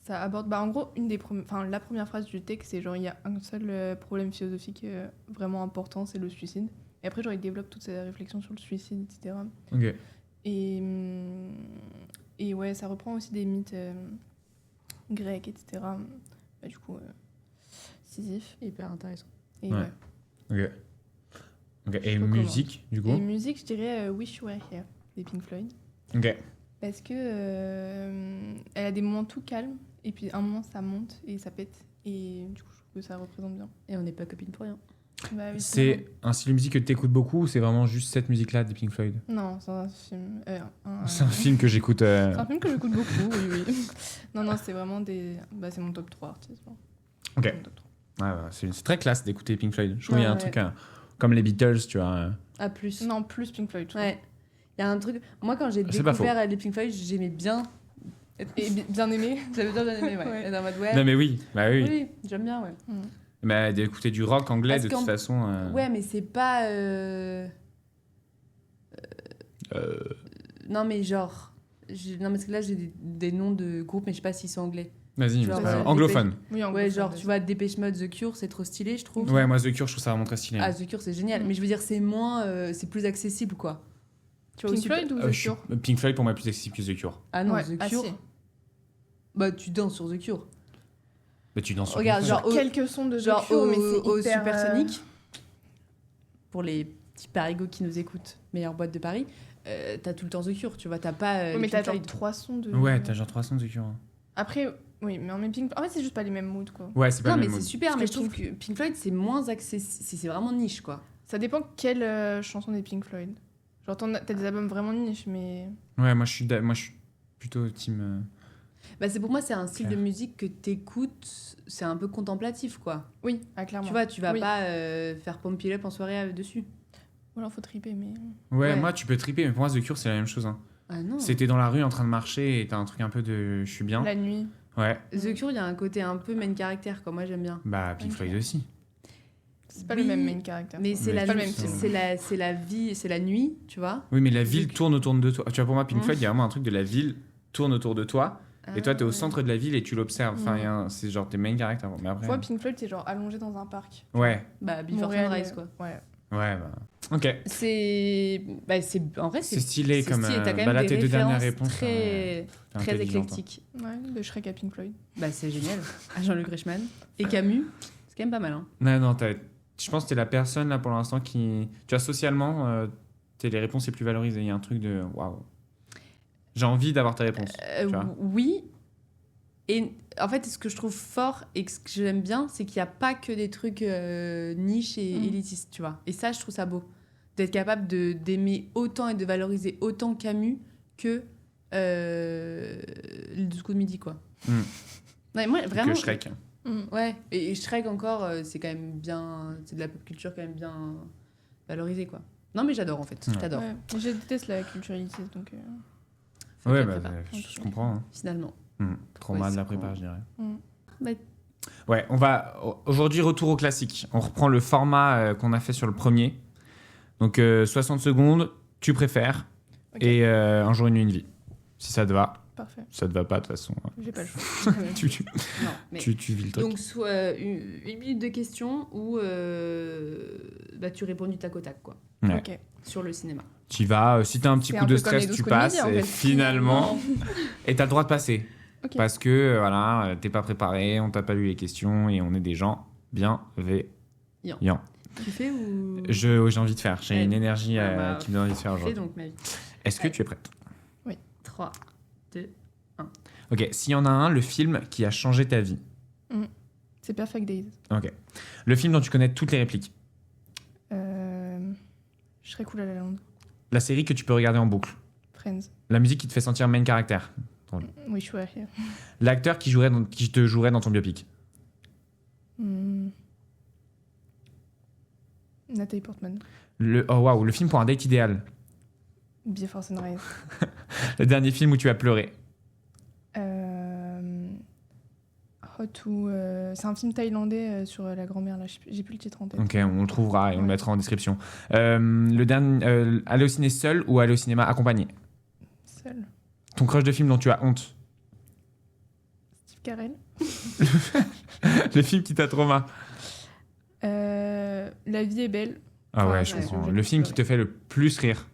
S8: ça aborde. Bah, en gros, la première phrase du texte, c'est genre, il y a un seul problème philosophique vraiment important, c'est le suicide. Et après, genre, il développe toute sa réflexion sur le suicide, etc.
S9: Ok.
S8: Et ouais, ça reprend aussi des mythes grecs, etc. Bah, du coup, Sisyphe.
S1: Hyper intéressant.
S8: Et
S9: Ouais.
S8: ouais.
S9: Ok. Et
S8: Je
S9: musique, du coup?
S8: Et musique, je dirais Wish You Were Here, des Pink Floyd.
S9: Ok.
S8: Parce que elle a des moments tout calmes, et puis un moment, ça monte et ça pète. Et du coup, je trouve que ça représente bien.
S1: Et on n'est pas copines pour rien.
S8: Bah, oui,
S9: C'est un style de musique que t'écoutes beaucoup ou c'est vraiment juste cette musique-là des Pink Floyd?
S8: Non, c'est un film.
S9: C'est un film que j'écoute.
S8: C'est un film que j'écoute beaucoup, oui, oui. Non, c'est vraiment des. Bah, c'est mon top 3 artistes. Bon.
S9: Ok.
S8: C'est mon top 3.
S9: Ouais, c'est très classe d'écouter Pink Floyd. Je trouve qu'il y a un
S1: Ouais,
S9: truc comme les Beatles, tu vois.
S1: À plus.
S8: Non, plus Pink Floyd. je trouve.
S1: Ouais. Il y a un truc. Moi, quand j'ai
S9: C'est pas
S1: découvert les Pink Floyd, j'aimais bien.
S8: Et bien aimé.
S1: J'avais bien aimé, ouais.
S8: Ouais.
S1: Être en mode, ouais.
S9: Non, mais oui. Bah oui.
S1: Oui, j'aime bien, ouais.
S9: Mais d'écouter du rock anglais,
S1: Parce
S9: de toute
S1: qu'en-
S9: façon.
S1: Ouais, mais c'est pas. Non, mais genre. Non, parce que là, j'ai des noms de groupes, mais je sais pas s'ils sont anglais.
S9: Vas-y,
S1: Genre,
S9: c'est pas grave.
S1: des
S9: Anglophone.
S8: Oui, en
S1: Ouais,
S8: gros,
S1: genre,
S8: ça,
S1: tu vois, Dépêche Mode, The Cure, c'est trop stylé, je trouve.
S9: Ouais, moi, The Cure, je trouve ça vraiment très stylé.
S1: Ah, The Cure, c'est génial. Mais je veux dire, c'est moins. C'est plus accessible, quoi. Tu vois,
S8: Pink
S1: aussi-
S8: Floyd ou The Cure?
S9: Pink Floyd, pour moi, est plus accessible que The Cure.
S1: Ah non,
S8: Ouais,
S1: The
S8: ah,
S1: Cure.
S8: si.
S1: Bah, tu danses sur The Cure.
S9: Mais tu danses sur
S1: Regarde,
S9: Pink Floyd.
S1: genre,
S8: Quelques sons de
S1: Genre
S8: The Cure, mais c'est
S1: au
S8: hyper,
S1: Supersonic, pour les petits parigots qui nous écoutent, meilleure boîte de Paris, t'as tout le temps The Cure, tu vois, t'as pas.
S8: Ouais,
S1: les
S8: mais
S1: Pink
S8: t'as genre
S1: Floyd.
S8: 3 sons de.
S9: Ouais, t'as genre 300 The Cure.
S8: Après, oui, mais en Pink. En fait, c'est juste pas les mêmes moods, quoi.
S9: Ouais, c'est pas
S1: Non,
S9: le
S1: mais
S9: même
S1: c'est
S9: mode.
S1: super,
S8: Parce
S1: mais
S8: que
S1: je trouve que Pink Floyd, c'est moins accessible, c'est vraiment niche, quoi.
S8: Ça dépend quelle chanson des Pink Floyd. Genre, t'as des albums vraiment niche, mais.
S9: Ouais, moi, je suis plutôt team.
S1: Bah, c'est pour moi, c'est un style de
S9: Claire.
S1: musique que t'écoutes, c'est un peu contemplatif, quoi.
S8: Oui, ah, clairement.
S1: Tu vois, tu vas
S8: Oui.
S1: pas faire Pump It Up en soirée dessus.
S8: Ou alors, faut triper, mais.
S9: Ouais,
S1: Ouais.
S9: moi, tu peux triper, mais pour moi, The Cure, c'est la même chose. Hein.
S1: Ah non.
S9: C'était dans la rue en train de marcher et t'as un truc un peu de je suis bien.
S8: La nuit.
S9: Ouais.
S1: The Cure, il y a un côté un peu main character, quoi. Moi, j'aime bien.
S9: Bah, Pink
S8: Ok.
S9: Floyd aussi.
S8: C'est pas
S1: Oui,
S8: le même main character.
S1: Mais c'est
S9: Mais
S1: la,
S8: pas le même
S9: film.
S1: c'est la vie, c'est la nuit, tu vois.
S9: Oui, mais la ville
S1: The-
S9: tourne autour de toi. Tu vois, pour moi, Pink
S1: Mm.
S9: Floyd, il y a vraiment un truc de la ville tourne autour de toi. Et toi, t'es au
S1: Ah.
S9: centre de la ville et tu l'observes. Enfin,
S8: Mm.
S9: il y a c'est genre tes main characters. Mais après.
S8: Tu vois, Pink Floyd, c'est genre allongé dans un parc.
S9: Ouais.
S1: Bah, Before
S8: Montréal,
S1: Sunrise, quoi.
S8: Ouais.
S9: Ouais, bah. Ok.
S1: C'est. Bah, en vrai,
S9: C'est stylé comme,
S1: T'as quand
S9: bah
S1: même
S9: là,
S1: des
S9: tes deux dernières
S1: références
S9: réponses,
S1: très,
S9: T'es
S1: très
S9: intelligente, hein.
S1: éclectiques.
S8: Ouais, de Shrek à Pink Floyd.
S1: Bah, c'est génial. À Jean-Luc Reichmann. Et Camus, c'est quand même pas mal, hein.
S9: Non, je pense que t'es la personne là pour l'instant qui. Tu vois, socialement, t'es les réponses les plus valorisées. Il y a un truc de waouh. J'ai envie d'avoir ta réponse. tu vois.
S1: Oui. Et en fait, ce que je trouve fort et ce que j'aime bien, c'est qu'il n'y a pas que des trucs niches et élitistes, tu vois. Et ça, je trouve ça beau. D'être capable d'aimer autant et de valoriser autant Camus que le Discours de midi, quoi.
S9: Mm.
S1: Non, mais moi, vraiment.
S9: Que Shrek.
S1: Ouais, et Shrek encore, c'est quand même bien. C'est de la pop culture quand même bien valorisée, quoi. Non, mais j'adore en fait.
S9: Ouais.
S1: J'adore,
S8: Ouais. Mais je déteste la culture élitiste, donc.
S1: Faut
S9: Ouais,
S1: que
S9: bah,
S1: la prépa,
S9: je comprends. Hein.
S1: finalement.
S9: Trauma
S1: Ouais,
S9: de la
S1: c'est
S9: prépa,
S1: con.
S9: je dirais.
S1: Bah,
S9: Ouais, on va aujourd'hui retour au classique. On reprend le format qu'on a fait sur le premier. Donc 60 secondes, tu préfères,
S8: Ok.
S9: et un jour une nuit, une vie. Si ça te va,
S8: Parfait.
S9: si ça te va pas de toute façon,
S8: J'ai pas le choix.
S9: tu
S1: non, mais.
S9: vis le truc.
S1: Donc, soit une minute de questions ou bah, tu réponds du tac au tac, quoi,
S9: Ouais.
S8: Ok.
S1: sur le cinéma.
S9: Tu vas, si t'as un petit
S8: C'est
S9: coup
S8: un
S9: de
S8: peu comme les
S9: stress,
S8: 12
S9: tu
S8: comédies,
S9: passes,
S8: en
S9: et
S8: fait.
S9: finalement, et t'as le droit de passer.
S8: Ok.
S9: Parce que voilà, t'es pas préparé, on t'a pas lu les questions et on est des gens bienveillants.
S1: Tu fais ou...
S9: J'ai envie de faire. J'ai
S1: Ouais.
S9: une énergie
S1: Bah,
S9: qui me donne envie de faire
S1: Fais
S9: aujourd'hui.
S1: donc ma vie.
S9: Est-ce que tu es prête?
S1: 3, 2...
S9: Ok, s'il y en a un, le film qui a changé ta vie.
S8: C'est Perfect Days.
S9: Ok. Le film dont tu connais toutes les répliques.
S8: Je serais cool à la lande.
S9: La série que tu peux regarder en boucle.
S8: Friends.
S9: La musique qui te fait sentir main caractère.
S8: Oui, je suis here.
S9: L'acteur qui te jouerait dans ton biopic.
S8: Nathalie Portman.
S9: Oh waouh, le film pour un date idéal.
S8: Before Sunrise.
S9: Le dernier film où tu as pleuré.
S8: C'est un film thaïlandais sur la grand-mère, là. J'ai plus le titre en tête.
S9: Ok, on le trouvera et on le
S8: Ouais.
S9: mettra en description. Le dernier, aller au ciné seul ou aller au cinéma accompagné.
S8: Seul.
S9: Ton crush de film dont tu as honte.
S8: Steve Carell.
S9: Le film qui t'a trauma.
S8: La vie est belle.
S9: Ah
S8: Enfin,
S9: ouais, je
S8: ouais,
S9: comprends.
S8: j'ai
S9: Le film qui
S8: pleuré.
S9: te fait le plus rire.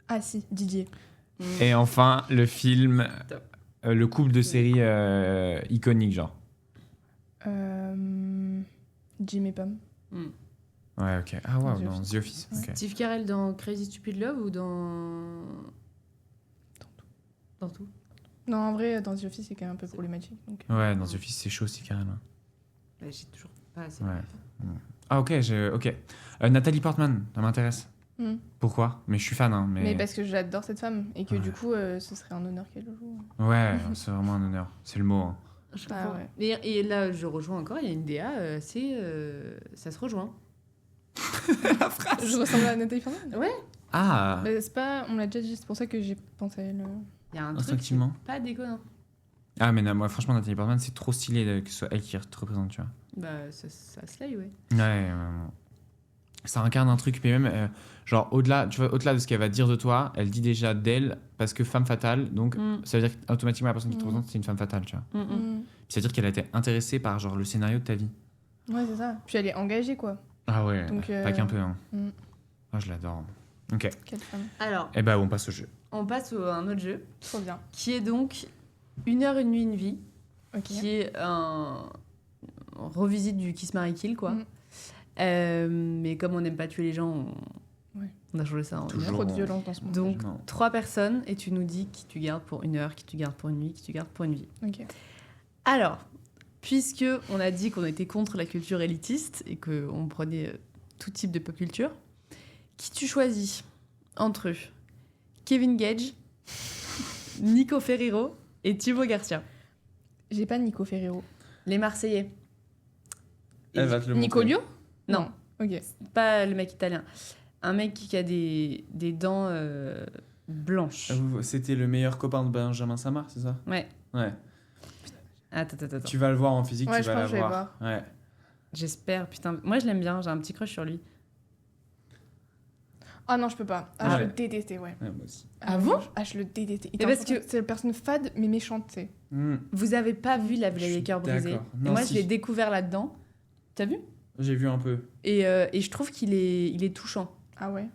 S8: Ah si, Didier.
S9: Et enfin, le film,
S1: Top.
S9: le couple de séries iconique, genre.
S8: Jim et Pam.
S9: Ouais, ok. Ah ouais,
S8: The
S9: dans
S8: Office.
S9: The Office. ok.
S1: Steve Carell dans Crazy Stupid Love ou dans... Dans tout.
S8: Non, en vrai, dans The Office, c'est quand même un peu problématique. Donc...
S9: Ouais, dans The Office, c'est chaud aussi, carrément.
S1: Bah, j'ai toujours pas assez.
S9: Ouais. Ah ok, ok. Nathalie Portman, ça m'intéresse.
S8: Mm.
S9: Pourquoi? Mais je suis fan, hein.
S8: Mais parce que j'adore cette femme et que
S9: Ouais.
S8: du coup, ce serait un honneur qu'elle le joue.
S9: Ouais, c'est vraiment un honneur. C'est le mot. Hein.
S1: Je
S8: Ah
S1: comprends.
S8: ouais.
S1: Et là, je rejoins encore, il y a une DA, ça se rejoint.
S8: Je ressemble à Nathalie Portman.
S1: Ouais.
S9: Ah,
S8: Bah, c'est pas, on l'a déjà dit, c'est pour ça que j'ai pensé à elle.
S1: Il y a un truc, c'est
S9: instinctivement.
S1: pas déconnant.
S9: Ah, mais non, moi, franchement, Nathalie Portman, c'est trop stylé que ce soit elle qui te représente, tu vois.
S1: Bah, ça se laye, ouais.
S9: Ouais, vraiment. Ça incarne un truc, mais même, genre, au-delà, tu vois, au-delà de ce qu'elle va dire de toi, elle dit déjà d'elle, parce que femme fatale, donc ça veut dire qu'automatiquement, la personne qui te représente, c'est une femme fatale, tu vois. C'est-à-dire qu'elle a été intéressée par, genre, le scénario de ta vie.
S8: Ouais, c'est ça. Puis elle est engagée, quoi.
S9: Ah ouais,
S8: Donc,
S9: pas qu'un peu, hein.
S8: Mm.
S9: Ah, je l'adore. Ok.
S8: Quelle femme.
S1: Alors,
S9: Eh ben, on passe au jeu.
S1: on passe à un autre jeu,
S8: Trop bien.
S1: qui est donc Une heure, une nuit, une vie,
S8: Ok.
S1: qui est un revisite du Kiss, Marry, Kill, quoi. Mais comme on n'aime pas tuer les gens, on a changé ça en
S9: Toujours.
S1: une heure.
S8: Trop de violence dans ce monde.
S1: Donc,
S9: Non.
S1: 3 personnes, et tu nous dis qui tu gardes pour une heure, qui tu gardes pour une nuit, qui tu gardes pour une vie.
S8: Ok.
S1: Alors, puisque on a dit qu'on était contre la culture élitiste et qu'on prenait tout type de pop culture, qui tu choisis entre Kevin Gage, Nico Ferrero et Thibaut Garcia?
S8: J'ai pas Nico Ferrero.
S1: Les Marseillais.
S9: Elle va te le
S8: Nico
S9: montrer.
S8: Lio.
S1: Non,
S8: Ok.
S1: pas le mec italien. Un mec qui a des dents blanches.
S7: C'était le meilleur copain de Benjamin Samar, c'est ça?
S1: Ouais.
S7: Ouais.
S1: Attends.
S7: Tu vas le voir en physique,
S8: Ouais,
S7: tu
S8: je
S7: vas
S8: pense que
S7: la
S8: je vais
S7: voir. Ouais.
S1: J'espère, putain. Moi, je l'aime bien, j'ai un petit crush sur lui.
S8: Ah non, je peux pas. Ah,
S7: Ah
S8: je
S7: ouais.
S8: le détestais, ouais.
S7: Ouais, moi aussi.
S1: Ah bon?
S8: Je le détestais.
S1: Mais parce que-
S8: c'est la personne fade mais méchante, tu sais.
S1: Vous avez pas vu La
S7: Je
S1: Vieille
S7: suis
S1: des cœurs brisés?
S7: d'accord.
S1: Et
S7: Non,
S1: moi,
S7: si.
S1: je l'ai découvert là-dedans. T'as vu?
S7: J'ai vu un peu.
S1: Et je trouve qu'il est touchant.
S8: Ah ouais.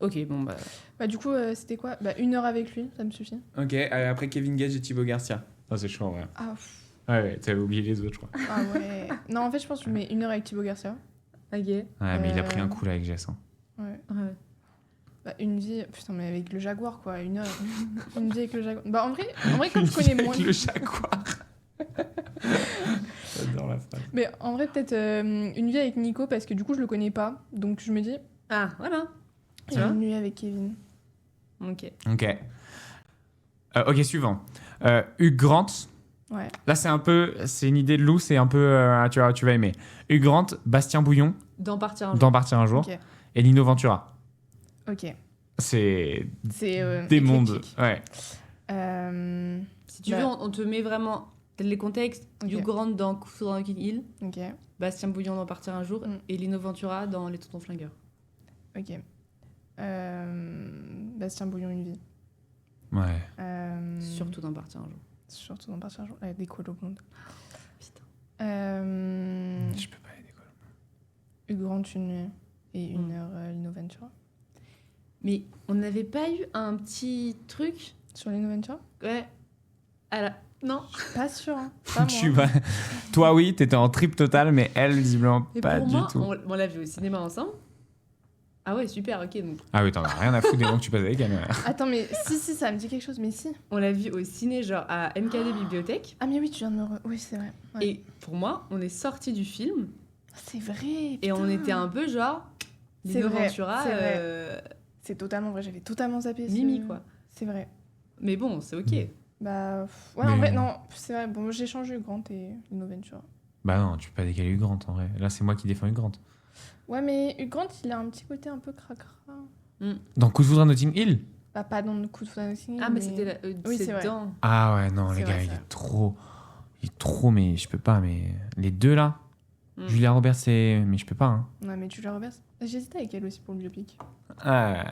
S1: Ok, bon, bah.
S8: Bah du coup, c'était quoi? Bah 1 heure avec lui, ça me suffit.
S7: Ok, après Kevin Gage et Thibaut Garcia.
S9: Ah, c'est chaud, ouais.
S8: Ah,
S9: Ouais, t'avais oublié les autres, je crois.
S8: ah ouais. Non, en fait, je pense que je mets 1 heure avec Thibaut Garcia.
S1: Ok.
S9: Ouais, mais il a pris un coup là avec Jess. Hein.
S8: Ouais.
S1: Ouais.
S8: Bah, une vie, putain, mais avec le Jaguar, quoi. 1 heure. Une vie avec le Jaguar. Bah, en vrai comme je connais moins.
S9: Avec le jaguar. J'adore la phrase.
S8: Mais en vrai, peut-être une vie avec Nico, parce que du coup, je le connais pas. Donc, je me dis,
S1: Ah, voilà. Tu
S8: et
S1: vois?
S8: une nuit avec Kevin.
S1: Ok.
S9: Ok. Ok, suivant. Hugh Grant.
S8: Ouais.
S9: Là, c'est une idée de Lou, c'est un peu, tu vas aimer. Hugh Grant, Bastien Bouillon,
S1: D'en partir un jour.
S9: d'en partir un jour,
S8: Ok.
S9: et Lino Ventura.
S8: Ok.
S9: C'est
S8: C'est
S9: des mondes.
S8: éclectique.
S9: Ouais.
S1: Si tu
S8: Bah.
S1: veux, on te met vraiment les contextes.
S8: Ok.
S1: Hugh Grant dans Coup sur King Hill,
S8: Ok.
S1: Bastien Bouillon d'en partir un jour,
S8: Mm.
S1: et Lino Ventura dans Les Tontons Flingueurs.
S8: Ok. Bastien Bouillon, une vie.
S9: Ouais.
S1: Surtout d'en partir un jour.
S8: Surtout dans Partir un jour. Avec des colos blondes.
S1: Putain.
S9: Je peux pas aider quoi.
S8: Hugh Grant, une nuit. Et 1
S1: Mm.
S8: heure, Lino Ventura.
S1: Mais on n'avait pas eu un petit truc?
S8: Sur Lino Ventura?
S1: Ouais. À la... Non.
S8: Pas sûr. Hein. Pas
S9: Tu
S8: moi.
S9: vas... Toi, oui, t'étais en trip total, mais elle, visiblement,
S1: Et
S9: pas
S1: pour
S9: du
S1: moi,
S9: tout.
S1: on l'a vu au cinéma ensemble. Ah ouais, super, ok. Donc,
S9: Ah oui, t'en as rien à foutre des moments que tu passes avec elle. Ouais.
S8: Attends, mais si, ça me dit quelque chose, mais si.
S1: on l'a vu au ciné, genre à MKD Bibliothèque.
S8: Ah, mais oui, tu viens de me. Oui, c'est vrai. Ouais.
S1: Et pour moi, on est sorti du film
S8: C'est vrai.
S1: et on
S8: putain.
S1: était un peu genre.
S8: C'est
S1: Lino
S8: vrai,
S1: Ventura,
S8: c'est vrai. C'est totalement vrai, j'avais totalement zappé.
S1: Mimi, quoi.
S8: C'est vrai.
S1: Mais bon, c'est ok.
S8: Bah, ouais,
S9: Mais-
S8: en vrai, non, c'est vrai. Bon, j'ai changé Grant et Lino Ventura.
S9: Bah non, tu peux pas décaler Hugh Grant en vrai. Là, c'est moi qui défends Hugh Grant.
S8: Ouais, mais Hugh Grant, il a un petit côté un peu cracra.
S9: Dans Coup de foudre à Notting Hill.
S8: Bah, pas dans le coup de foudre à Notting Hill,
S1: Ah, mais c'était
S8: Oui, c'est vrai.
S1: dedans.
S9: Ah ouais, non,
S8: C'est
S9: les
S8: vrai,
S9: gars,
S8: c'est
S9: il
S8: vrai.
S9: est trop. Il est trop, mais je peux pas. Mais les deux là,
S1: Mm.
S9: Julia Roberts, c'est. Mais je peux pas. Hein.
S8: Ouais, mais Julia Roberts. J'hésitais avec elle aussi pour le biopic.
S9: Ah,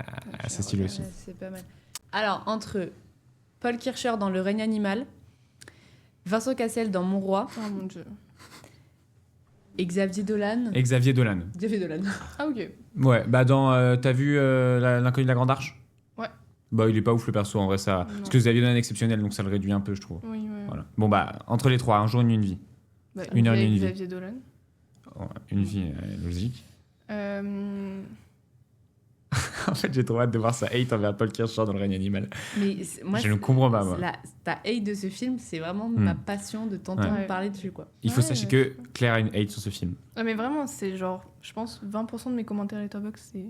S9: c'est stylé aussi.
S1: Ouais, c'est pas mal. Alors, entre Paul Kircher dans Le règne animal, Vincent Cassel dans Mon roi
S8: Oh mon dieu.
S1: et Xavier Dolan.
S9: Et Xavier Dolan.
S1: Xavier Dolan.
S8: Ah, ok.
S9: Ouais, bah dans. T'as vu L'inconnu de la Grande Arche?
S8: Ouais.
S9: Bah, il est pas ouf le perso en vrai, ça.
S8: Non.
S9: Parce que Xavier Dolan est exceptionnel, donc ça le réduit un peu, je trouve.
S8: Oui, ouais.
S9: Voilà. Bon, bah, entre les trois, un jour, une nuit, une vie.
S8: Bah,
S9: Une heure et demie, une vie.
S8: Xavier Dolan.
S9: Ouais, une vie, logique.
S8: Euh...
S9: En fait, j'ai trop hâte de voir sa hate envers Paul Kircher dans Le règne animal.
S1: Mais moi,
S9: Je ne comprends pas, moi.
S1: Ta hate de ce film, c'est vraiment
S9: Mm.
S1: ma passion de t'entendre
S8: Ouais.
S1: parler dessus, quoi.
S9: Il faut
S8: Ouais,
S9: sachez
S8: ouais.
S9: que Claire a une hate sur ce film.
S8: Ouais, mais vraiment, c'est genre, je pense, 20% de mes commentaires Letterboxd, c'est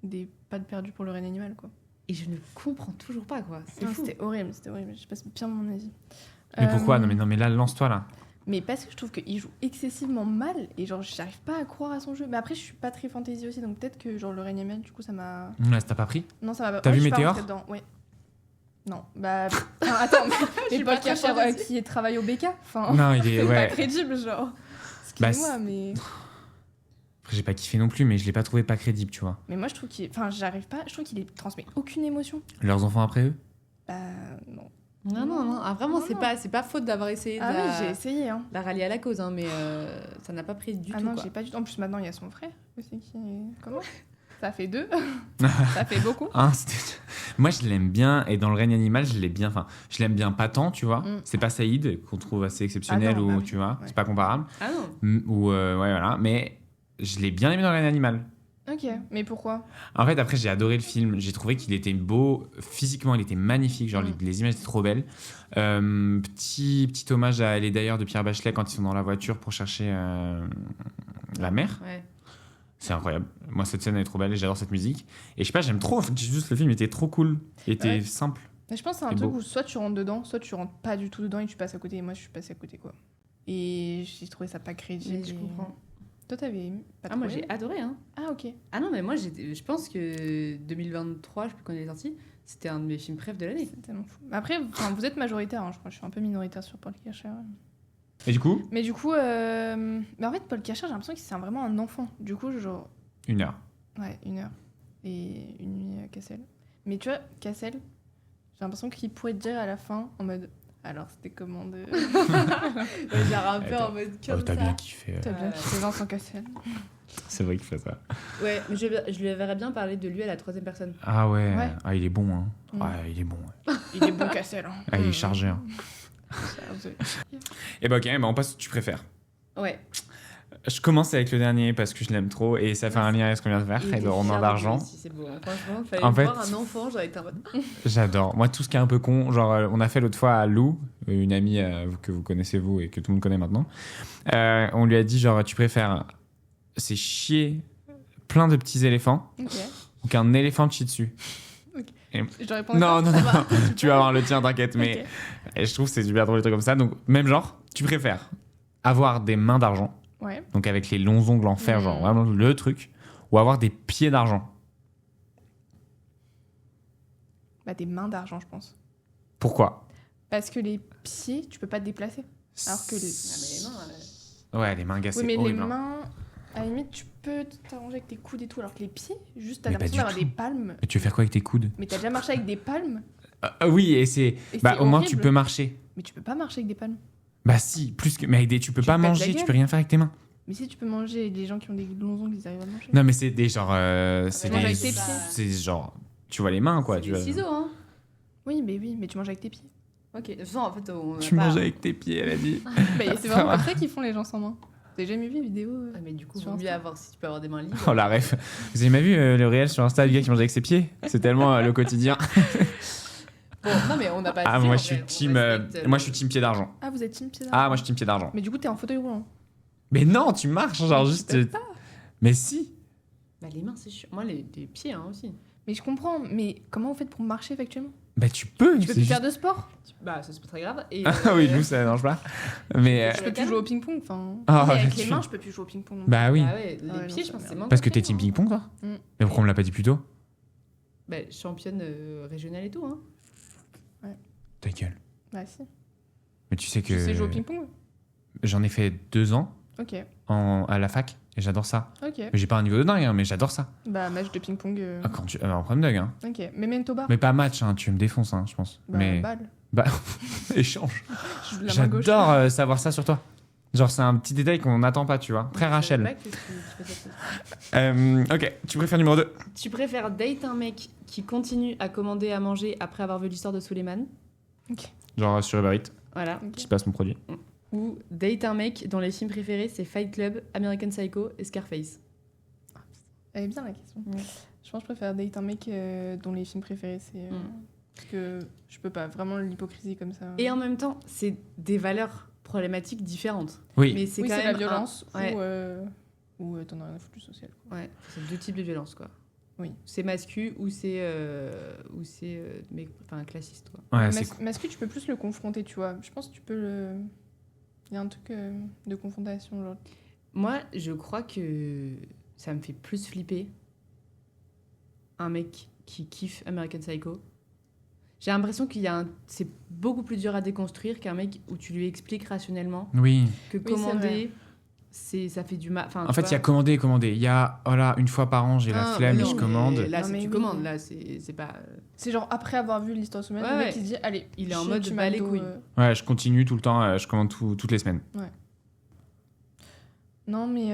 S8: des pas de perdu pour le règne animal, quoi.
S1: Et je ne comprends toujours pas, quoi. C'est
S8: Non,
S1: fou.
S8: c'était horrible, c'était horrible. Je passe bien mon avis.
S9: Mais pourquoi
S8: Euh,
S9: non mais là, lance-toi là.
S8: Mais parce que je trouve qu'il joue excessivement mal et genre, j'arrive pas à croire à son jeu. Mais après, je suis pas très fantasy aussi, donc peut-être que genre le règne animal, du coup, ça m'a.
S9: Là, t'as pas pris?
S8: Non, ça m'a pas.
S9: T'as vu
S8: je suis pas
S9: Météore
S8: rentrée dedans, ouais. Non, bah. Enfin, attends, mais
S1: suis
S8: Paul
S1: pas très
S8: Kircher
S1: fantasy.
S8: qui travaille au BK, enfin.
S9: Non, il est.
S8: C'est pas
S9: Ouais.
S8: crédible, genre.
S9: Bah,
S8: Excusez-moi, mais.
S9: Après, j'ai pas kiffé non plus, mais je l'ai pas trouvé pas crédible, tu vois.
S8: Mais moi, je trouve qu'il. Enfin, j'arrive pas. Je trouve qu'il transmet aucune émotion.
S9: Leurs enfants après eux?
S8: Bah, non.
S1: Non. Ah, vraiment,
S8: Non,
S1: c'est
S8: non.
S1: pas faute d'avoir essayé
S8: Ah
S1: de
S8: oui, j'ai essayé, hein.
S1: la rallier à la cause, hein, mais ça n'a pas pris du
S8: Ah
S1: tout,
S8: non,
S1: quoi.
S8: j'ai pas du tout. En plus, maintenant, il y a son frère aussi qui. Comment Ça fait 2. Ça fait beaucoup.
S9: Hein, moi, je l'aime bien, et dans Le règne animal, je l'ai bien. Enfin, je l'aime bien pas tant, tu vois.
S8: Mm.
S9: C'est pas Saïd, qu'on trouve assez exceptionnel,
S8: Ah non,
S9: ou
S8: bah oui.
S9: tu vois,
S8: Ouais.
S9: c'est pas comparable.
S1: Ah non.
S9: Ou, ouais, voilà. Mais je l'ai bien aimé dans Le règne animal.
S8: Ok, mais pourquoi
S9: En fait, après, j'ai adoré le film. J'ai trouvé qu'il était beau. Physiquement, il était magnifique. Genre,
S8: Mm.
S9: les images étaient trop belles. Petit hommage à Elle est d'ailleurs de Pierre Bachelet quand ils sont dans la voiture pour chercher la mer.
S1: Ouais.
S9: C'est incroyable. Moi, cette scène elle est trop belle et j'adore cette musique. Et je sais pas, j'aime trop. En fait, juste, le film était trop cool. Il était
S8: Ouais.
S9: simple.
S8: Mais je pense que c'est un
S9: Et
S8: truc
S9: beau.
S8: où soit tu rentres dedans, soit tu rentres pas du tout dedans et tu passes à côté. Et moi, je suis passée à côté, quoi. Et j'ai trouvé ça pas crédible.
S1: Mais je
S8: et-
S1: comprends.
S8: Toi, t'avais aimé pas
S1: Ah, moi,
S8: trop
S1: j'ai
S8: aimé
S1: adoré, hein.
S8: Ah, ok.
S1: Ah non, mais moi, je pense que 2023, je sais plus quand il est sorti, c'était un de mes films préf de l'année.
S8: C'est tellement fou. Après, enfin, vous êtes majoritaire, hein, je crois. Je suis un peu minoritaire sur Paul Kircher.
S9: Et du coup,
S8: Mais du coup, mais en fait, Paul Kircher, j'ai l'impression que c'est vraiment un enfant. Du coup, genre,
S9: 1 heure.
S8: ouais, 1 heure. Et une nuit à Cassel. Mais tu vois, Cassel, j'ai l'impression qu'il pourrait te dire à la fin, en mode, alors c'était comment de.
S1: Genre un peu
S9: Attends.
S1: en mode
S9: Oh,
S1: comme
S9: t'as
S1: ça.
S9: bien kiffé.
S8: T'as bien
S1: Ouais.
S8: kiffé Vincent Cassel.
S9: C'est vrai qu'il fait ça.
S1: Ouais, mais je lui verrais bien parler de lui à la troisième personne.
S9: Ah ouais.
S8: Ouais.
S9: Ah, il est bon. Hein.
S8: Mm.
S9: Ah, il est bon. Ouais.
S8: Il est bon Cassel. Hein.
S9: Ah, il est chargé. Hein. Et bah, ok, bah, on passe où tu préfères.
S1: Ouais.
S9: Je commence avec le dernier parce que je l'aime trop et ça fait un lien avec ce qu'on vient de faire
S1: Il
S9: et
S1: était
S9: de Romain
S1: fier de
S9: d'argent.
S1: lui aussi, c'est beau, hein. Franchement, fallait
S9: En fait-
S1: voir un enfant, j'aurais été en mode.
S9: J'adore. Moi, tout ce qui est un peu con, genre, on a fait l'autre fois à Lou, une amie que vous connaissez vous et que tout le monde connaît maintenant. On lui a dit, genre, tu préfères c'est chier plein de petits éléphants
S8: Ok.
S9: ou qu'un éléphant te chie dessus.
S8: Je dois répondre
S9: Non,
S8: à
S9: non,
S8: ça.
S9: non, tu vas avoir le tien, t'inquiète. Mais et je trouve que c'est super drôle, des trucs comme ça. Donc, même genre, tu préfères avoir des mains d'argent,
S8: Ouais.
S9: donc avec les longs ongles en fer, genre
S8: Mm.
S9: vraiment le truc, ou avoir des pieds d'argent.
S8: Bah, des mains d'argent, je pense.
S9: Pourquoi?
S8: Parce que les pieds, tu peux pas te déplacer. Alors que les.
S1: Ah, mais les mains,
S9: Ouais, les mains gars,
S8: Oui,
S9: c'est
S8: mais
S9: horrible.
S8: les
S9: hein.
S8: mains, à la limite, tu peux t'arranger avec tes coudes et tout. Alors que les pieds, juste t'as
S9: Mais pas
S8: l'impression
S9: du
S8: d'avoir
S9: tout.
S8: des palmes.
S9: Mais tu veux faire quoi avec tes coudes?
S8: Mais t'as déjà marché avec des palmes.
S9: Oui, et c'est.
S8: Et
S9: Bah,
S8: c'est
S9: au moins,
S8: horrible.
S9: tu peux marcher.
S8: Mais tu peux pas marcher avec des palmes.
S9: Bah, si, plus que. Mais avec des... tu peux
S8: Tu
S9: pas
S8: te pètes la
S9: manger, tu
S8: gueule.
S9: peux rien faire avec tes mains.
S8: Mais si tu peux manger, les gens qui ont des longs ongles, ils arrivent à manger.
S9: Non, mais c'est des genre. C'est
S1: mais manger
S9: des.
S1: avec tes pieds.
S9: C'est genre. Tu vois les mains, quoi.
S1: c'est
S9: Tu
S1: des
S9: vois.
S1: ciseaux, hein.
S8: Oui, mais tu manges avec tes pieds.
S1: Ok, de toute façon, en fait, on a
S9: Tu
S1: pas...
S9: manges avec tes pieds, elle a dit.
S8: Bah, c'est vraiment comme ça qu'ils font les gens sans main. T'as jamais vu les vidéos
S1: Ah, mais du coup,
S8: sur
S1: vaut mieux
S8: Insta.
S1: avoir si tu peux avoir des mains libres.
S9: Oh la ref. Vous avez jamais vu le réel sur Insta du gars qui mange avec ses pieds? C'est tellement le quotidien.
S1: Bon, non, mais on n'a pas.
S9: Ah,
S1: fait,
S9: moi
S1: en
S9: je suis
S1: vrai, on
S9: team,
S1: respecte,
S9: moi je suis team pied d'argent.
S8: Ah, vous êtes team pied
S9: Ah, moi je suis team pied d'argent.
S8: Mais du coup, t'es en fauteuil roulant.
S9: Mais non, tu marches, genre
S8: Tu
S9: juste.
S8: peux pas.
S9: Mais si.
S1: Bah, les mains, c'est chiant. Moi, les pieds hein, aussi.
S8: Mais je comprends, mais comment vous faites pour marcher factuellement?
S9: Bah tu peux.
S8: Tu peux
S9: c'est
S8: plus
S9: juste-
S8: faire de sport?
S1: Bah, ça, c'est pas très grave. Et,
S9: Ah oui, nous ça dérange pas. Mais.
S8: Je peux plus jouer au ping-pong, enfin.
S9: Ah,
S8: Mais avec
S9: tu-
S8: les mains, je peux plus jouer au ping-pong.
S9: Bah oui.
S1: Bah ouais, les
S8: Ah ouais,
S1: pieds,
S8: non,
S1: je pense que
S8: ça
S1: c'est
S8: merde.
S1: moins
S9: Parce que t'es
S1: compliqué,
S9: team
S1: hein.
S9: ping-pong toi?
S8: Mm.
S9: Mais pourquoi on me l'a pas dit plus tôt?
S1: Bah, championne régionale et tout, hein.
S9: Ta gueule.
S8: Bah si.
S9: Mais tu sais que.
S8: Tu sais jouer au ping-pong?
S9: J'en ai fait 2 ans
S8: Ok,
S9: à la fac et j'adore ça.
S8: ok.
S9: Mais j'ai pas un niveau de dingue, hein, mais j'adore ça.
S8: Bah match de ping-pong.
S9: Ah, quand tu. En problème dingue, hein.
S8: Ok, memento bar.
S9: Mais pas match, hein, tu me défonces, hein, je pense.
S8: Bah,
S9: mais.
S8: balle.
S9: Bah, échange.
S8: Je joue de la main gauche.
S9: J'adore savoir ça sur toi. Genre, c'est un petit détail qu'on n'attend pas, tu vois. Très
S1: Je savais
S9: Rachel.
S1: pas que tu faisais ça.
S9: Ok, tu préfères numéro 2?
S1: Tu préfères date un mec qui continue à commander à manger après avoir vu l'histoire de Suleiman,
S9: Genre sur Uber Eats,
S1: voilà,
S8: Ok.
S9: qui se passe mon produit.
S1: ou date un mec dont les films préférés c'est Fight Club, American Psycho et Scarface.
S8: Elle est bien la question.
S1: Ouais.
S8: Je pense que je préfère date un mec dont les films préférés c'est. Parce que je peux pas, vraiment l'hypocrisie comme ça.
S1: Et en même temps, c'est des valeurs problématiques différentes.
S9: Oui.
S1: Mais c'est
S8: oui,
S1: quand
S8: c'est
S1: même
S8: la violence
S1: ouais.
S8: ou t'en as rien à foutre du social. Quoi.
S1: Ouais, c'est deux types de violences quoi.
S8: Oui.
S1: C'est mascu ou c'est mais enfin classiste quoi.
S9: Ouais,
S8: Mais
S9: c'est
S8: mascu, tu peux plus le confronter, tu vois. Je pense que tu peux le. Il y a un truc de confrontation, genre.
S1: Moi, je crois que ça me fait plus flipper un mec qui kiffe American Psycho. J'ai l'impression c'est beaucoup plus dur à déconstruire qu'un mec où tu lui expliques rationnellement
S9: Oui.
S1: que
S8: c'est
S1: commander, ça fait du mal. Enfin,
S9: En fait, il y a commander. Il y a, oh là, une fois par an, j'ai la flemme et je commande.
S1: Là,
S8: Non,
S1: c'est
S8: mais
S1: tu
S8: oui.
S1: commandes. Là, c'est pas.
S8: C'est genre après avoir vu l'histoire de Suleiman,
S1: Ouais,
S8: le mec
S1: ouais.
S8: il se dit allez,
S1: Il est en
S8: chier,
S1: mode
S8: tu
S1: bas
S8: m'as
S1: les
S8: le dos,
S1: couilles.
S9: Ouais, je continue tout le temps, je commande toutes les semaines.
S8: Non, mais.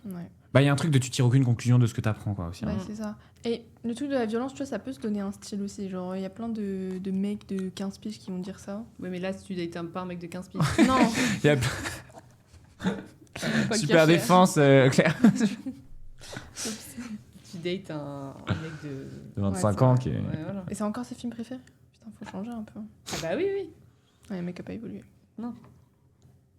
S8: Ouais.
S9: Bah, il y a un truc de tu tires aucune conclusion de ce que t'apprends, quoi, aussi. hein.
S8: Ouais, c'est ça. Et le truc de la violence, tu vois, ça peut se donner un style aussi. Genre, il y a plein de mecs de 15 piges qui vont dire ça.
S1: Ouais, mais là, si tu dates pas un mec de 15 piges.
S8: Non,
S9: Il y a
S8: pas
S9: super
S8: cacher.
S9: défense, Claire.
S1: Tu dates un mec de.
S9: De 25
S8: Ouais, c'est
S9: ans
S8: vrai.
S9: qui est.
S1: Ouais, voilà.
S8: Et c'est encore ses films préférés. Putain, faut changer un peu.
S1: Ah bah oui, oui.
S8: Ouais, le mec a pas évolué.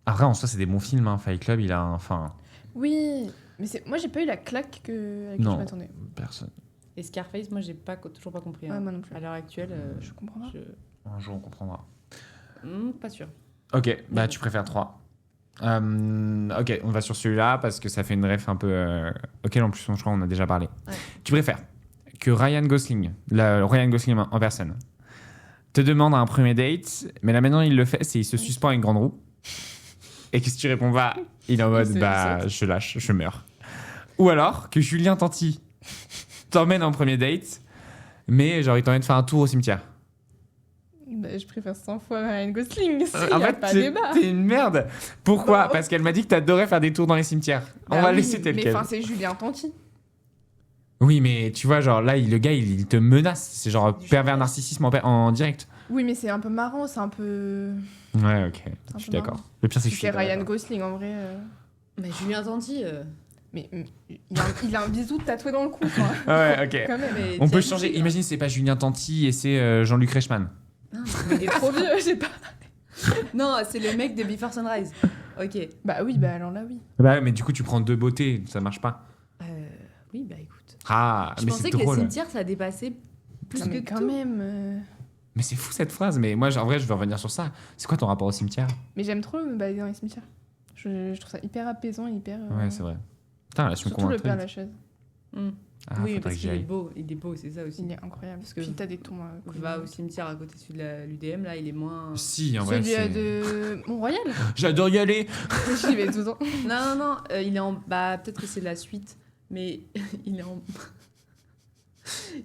S9: Après, en soi, c'est des bons films, hein. Fight Club, il a un. Enfin,
S8: Oui, mais moi j'ai pas eu la claque à laquelle
S9: Non.
S8: je m'attendais.
S9: personne.
S1: Et Scarface, moi, j'ai toujours pas compris. hein.
S8: Ouais, moi non plus.
S1: À l'heure actuelle,
S8: Je comprends pas.
S9: Un jour, on comprendra.
S1: Pas sûr.
S9: Ok, bah, tu préfères 3. Ok, on va sur celui-là parce que ça fait une ref un peu. Auquel en plus, je crois, on a déjà parlé.
S1: Ouais.
S9: Tu préfères que Ryan Gosling en personne, te demande un premier date, mais là maintenant il le fait, c'est il se suspend à une grande roue. Et que si tu réponds pas, il est en mode bah je lâche, je meurs. Ou alors que Julien Tanti t'emmène en premier date, mais genre il t'emmène faire un tour au cimetière.
S8: Bah, je préfère 100 fois Ryan Gosling. Il
S9: En
S8: y a
S9: fait,
S8: pas débat.
S9: t'es une merde. Pourquoi
S8: Bah,
S9: Parce qu'elle m'a dit que t'adorais faire des tours dans les cimetières. On
S8: Bah
S9: va
S8: oui,
S9: laisser tel
S8: mais
S9: quel.
S8: enfin, c'est Julien Tanti.
S9: Oui, mais tu vois, genre là, le gars, il te menace. C'est genre pervers narcissisme en direct.
S8: Oui, mais c'est un peu marrant, c'est un peu.
S9: Ouais, ok.
S8: un
S9: Je suis
S8: peu
S9: d'accord.
S8: marrant.
S9: Le pire, c'est que je suis
S8: C'est
S9: pas
S8: Ryan
S9: d'accord.
S8: Gosling en vrai.
S1: Mais Julien Tanti.
S8: Mais il a un bisou tatoué dans le cou, quoi.
S9: Ah ouais, ok.
S8: Quand même.
S1: mais
S9: On peut
S1: t'as-
S9: changer. Imagine, c'est pas Julien Tanti et c'est Jean-Luc Reichmann.
S1: Non,
S8: Il est trop vieux, je sais pas.
S1: non, c'est le mec de Before Sunrise. Ok.
S8: Bah oui, bah alors là, oui.
S9: Bah ouais, mais du coup, tu prends deux beautés, ça marche pas.
S1: Oui, bah écoute.
S9: Ah,
S1: Je
S9: mais
S1: pensais
S9: c'est
S1: que les
S9: drôle.
S1: cimetières, ça dépassait plus
S8: Non,
S1: que
S8: mais quand
S1: tout.
S8: même.
S9: Mais c'est fou cette phrase. Mais moi, en vrai, je veux revenir sur ça. C'est quoi ton rapport au cimetière
S8: Mais j'aime trop me balader dans les cimetières. Je trouve ça hyper apaisant, hyper.
S9: Ouais, c'est vrai. Putain, là, je me
S8: Surtout le
S9: convainc
S8: Père
S9: très vite.
S8: Lachaise.
S9: Ah,
S1: oui, mais
S9: faudrait
S1: parce
S9: que j'y
S1: qu'il est
S9: aille.
S1: beau. Il est beau, c'est ça aussi.
S8: Il est incroyable.
S1: Parce que
S8: Puis t'as des tombes.
S1: Va au cimetière à côté de celui de l'UDM, là, il est moins.
S9: Si, en vrai,
S8: Celui
S9: c'est...
S8: de Mont-Royal.
S9: J'adore y aller.
S8: J'y vais tout le temps.
S1: Non, non, il est en. Bah, peut-être que c'est la suite, mais il est en.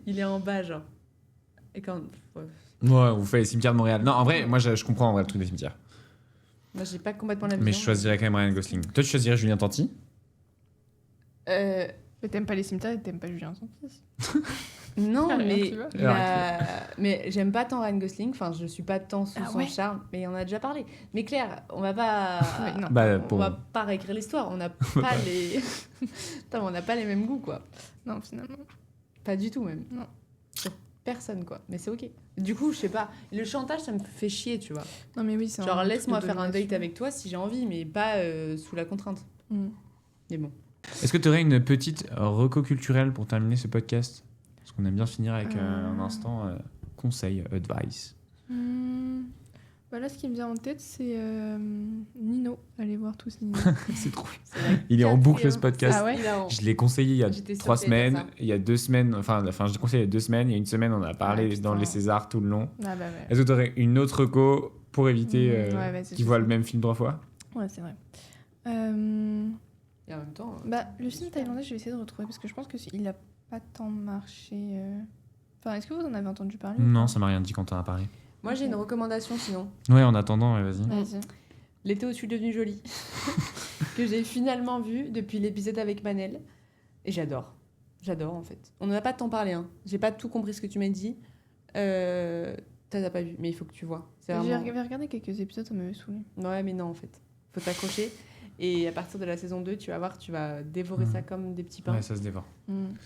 S1: il est en bas, genre. Et quand. Ouais.
S9: Ouais, vous faites les cimetières de Montréal. Non, en vrai, moi, je comprends en vrai le truc des cimetières.
S1: Moi, j'ai pas complètement la vision.
S9: Mais je choisirais quand même Ryan Gosling. Toi, tu choisirais Julien Tanti
S8: Mais t'aimes pas les cimetières et t'aimes pas Julien Tanti.
S1: Non,
S8: Ah,
S1: mais,
S8: tu vois.
S1: mais j'aime pas tant Ryan Gosling. Enfin, je suis pas tant sous
S8: Ah
S1: son
S8: ouais.
S1: charme, mais on a déjà parlé. Mais Claire, on va pas,
S8: Ouais, non.
S9: Bah,
S1: on
S9: pour-
S1: va pas réécrire l'histoire. On n'a pas les, Putain, on n'a pas les mêmes goûts, quoi.
S8: Non, finalement.
S1: Pas du tout même.
S8: Non.
S1: Sur personne, quoi. Mais c'est ok. Du coup, je sais pas. Le chantage, ça me fait chier, tu vois.
S8: Non, mais oui, c'est
S1: Genre,
S8: un
S1: laisse-moi
S8: truc de
S1: faire un date
S8: domination.
S1: avec toi si j'ai envie, mais pas sous la contrainte.
S8: Mm.
S1: Mais bon.
S9: Est-ce que tu aurais une petite reco culturelle pour terminer ce podcast? Parce qu'on aime bien finir avec un instant conseil, advice.
S8: Bah là, ce qui me vient en tête, c'est Nino. Allez voir tous Nino.
S9: C'est trop.
S1: C'est la
S9: Il est en boucle ce
S1: quatrième.
S9: podcast.
S8: Ah ouais
S1: Hilarant.
S9: Je l'ai conseillé il y a
S1: J'étais sûre
S9: 3
S1: que t'allais dire
S9: semaines,
S1: ça.
S9: il y a 2 semaines, enfin je l'ai conseillé il y a 2 semaines, il y a une semaine on a parlé
S8: Ah,
S9: dans
S8: putain.
S9: les Césars tout le long.
S8: Ah bah ouais.
S9: Est-ce que tu aurais une autre reco pour éviter
S8: Ouais, vas-y,
S9: qu'ils
S8: je
S9: voient
S8: sais.
S9: le même film 3 fois?
S8: Ouais, c'est vrai.
S1: Et en même temps.
S8: Bah, le film thaïlandais, je vais essayer de retrouver parce que je pense qu'il a pas tant marché. Enfin, est-ce que vous en avez entendu parler ou
S9: Non,
S8: pas
S9: ça m'a rien dit quand on a parlé.
S1: Moi, j'ai une recommandation sinon.
S9: Ouais, en attendant, ouais, vas-y.
S8: Vas-y.
S1: L'été où je suis devenue jolie. Que j'ai finalement vu depuis l'épisode avec Manel. Et j'adore. J'adore en fait. On n'en a pas tant parlé. Hein. J'ai pas tout compris ce que tu m'as dit. T'as pas vu, mais il faut que tu vois. C'est
S8: J'ai
S1: vraiment...
S8: regardé quelques épisodes, ça m'avait saoulé.
S1: Ouais, mais non en fait. Faut t'accrocher. Et à partir de la saison 2, tu vas voir, tu vas dévorer ça comme des petits pains.
S9: Ouais, ça se dévore.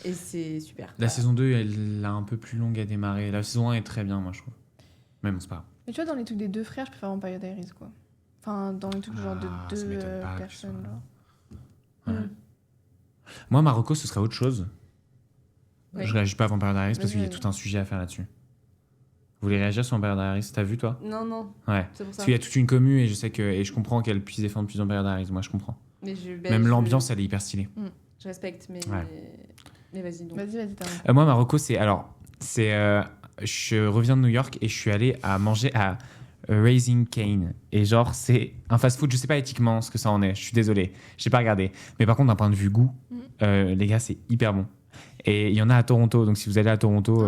S1: Et c'est super.
S9: La saison 2, elle est un peu plus longue à démarrer. La saison 1 est très bien, moi, je trouve. Mais bon, c'est pas grave.
S8: Mais tu vois, dans les trucs des deux frères, je préfère Vampire Diaries, quoi. Enfin, dans les trucs genre de
S9: Ah, ça
S8: deux
S9: m'étonne pas que ce
S8: personnes.
S9: soit-
S8: Là.
S9: Ouais. Moi, Marocco, ce serait autre chose.
S1: Ouais.
S9: Je réagis pas à Vampire Diaries parce
S8: Vas-y,
S9: qu'il y a
S8: vas-y.
S9: tout un sujet à faire là-dessus. Vous voulez réagir sur Vampire Diaries? T'as vu, toi?
S1: Non, non,
S9: Ouais.
S1: c'est pour ça.
S9: Parce qu'il y a toute une commu et je sais que et je comprends qu'elle puisse défendre plus Vampire Diaries. Moi, je comprends.
S1: Mais
S9: Même l'ambiance, elle est hyper stylée.
S1: Je respecte, mais.
S9: Ouais.
S1: Mais vas-y donc.
S8: Vas-y, termine.
S9: Moi, Marocco, je reviens de New York et je suis allé à manger à Raising Cane. Et genre, c'est un fast-food. Je sais pas éthiquement ce que ça en est. Je suis désolé. J'ai pas regardé. Mais par contre, d'un point de vue goût, les gars, c'est hyper bon. Et il y en a à Toronto. Donc, si vous allez à Toronto,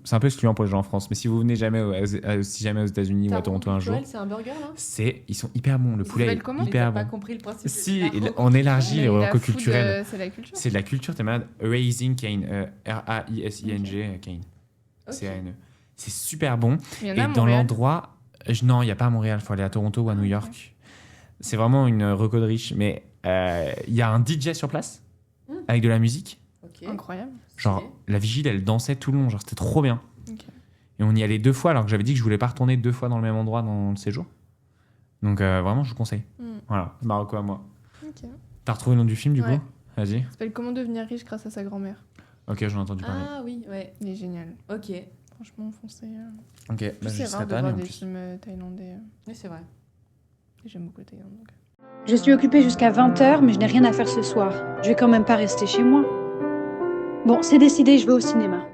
S9: c'est un peu excluant pour les gens en France. Mais si vous venez si jamais aux États-Unis ou à Toronto un jour,
S1: C'est un burger là.
S9: ils sont hyper bons. Le poulet
S8: s'appelle
S9: est
S8: comment
S9: hyper
S1: T'as
S9: bon.
S1: pas compris le principe.
S9: Si,
S1: de la
S9: on élargit les
S8: Mais la
S9: recos
S8: food,
S9: culturels.
S8: c'est la culture.
S9: C'est de la culture, t'es malade. Raising Cane. Raising Cane.
S1: Ok.
S9: C-A-N-E. C'est super bon.
S8: Il y en
S9: Et
S8: a à
S9: dans
S8: Montréal.
S9: l'endroit. Non, il n'y a pas à Montréal. Il faut aller à Toronto ou à New York. C'est vraiment une reco de riche. Mais il y a un DJ sur place avec de la musique.
S1: Ok.
S8: Incroyable.
S9: Genre, la vigile, elle dansait tout le long. Genre, c'était trop bien.
S8: Ok.
S9: Et on y allait 2 fois alors que j'avais dit que je voulais pas retourner 2 fois dans le même endroit dans le séjour. Donc, vraiment, je vous conseille. Voilà, Marocco à moi.
S8: Ok.
S9: T'as retrouvé le nom du film du
S8: Ouais.
S9: coup? Vas-y.
S8: Ça s'appelle Comment devenir riche grâce à sa grand-mère.
S9: Ok, j'en ai entendu parler.
S1: Ah oui, ouais.
S8: Il est génial.
S1: Ok.
S8: Franchement, foncez.
S9: Ok,
S8: Plus
S9: bah, je
S8: c'est
S9: serais
S8: rare de
S9: pas allé
S8: voir
S9: en
S8: des
S9: plus.
S8: films thaïlandais.
S1: Oui, c'est vrai.
S8: Et j'aime beaucoup le Thaïlande. Donc.
S10: Je suis occupée jusqu'à 20h, mais je n'ai rien à faire ce soir. Je vais quand même pas rester chez moi. Bon, c'est décidé, je vais au cinéma.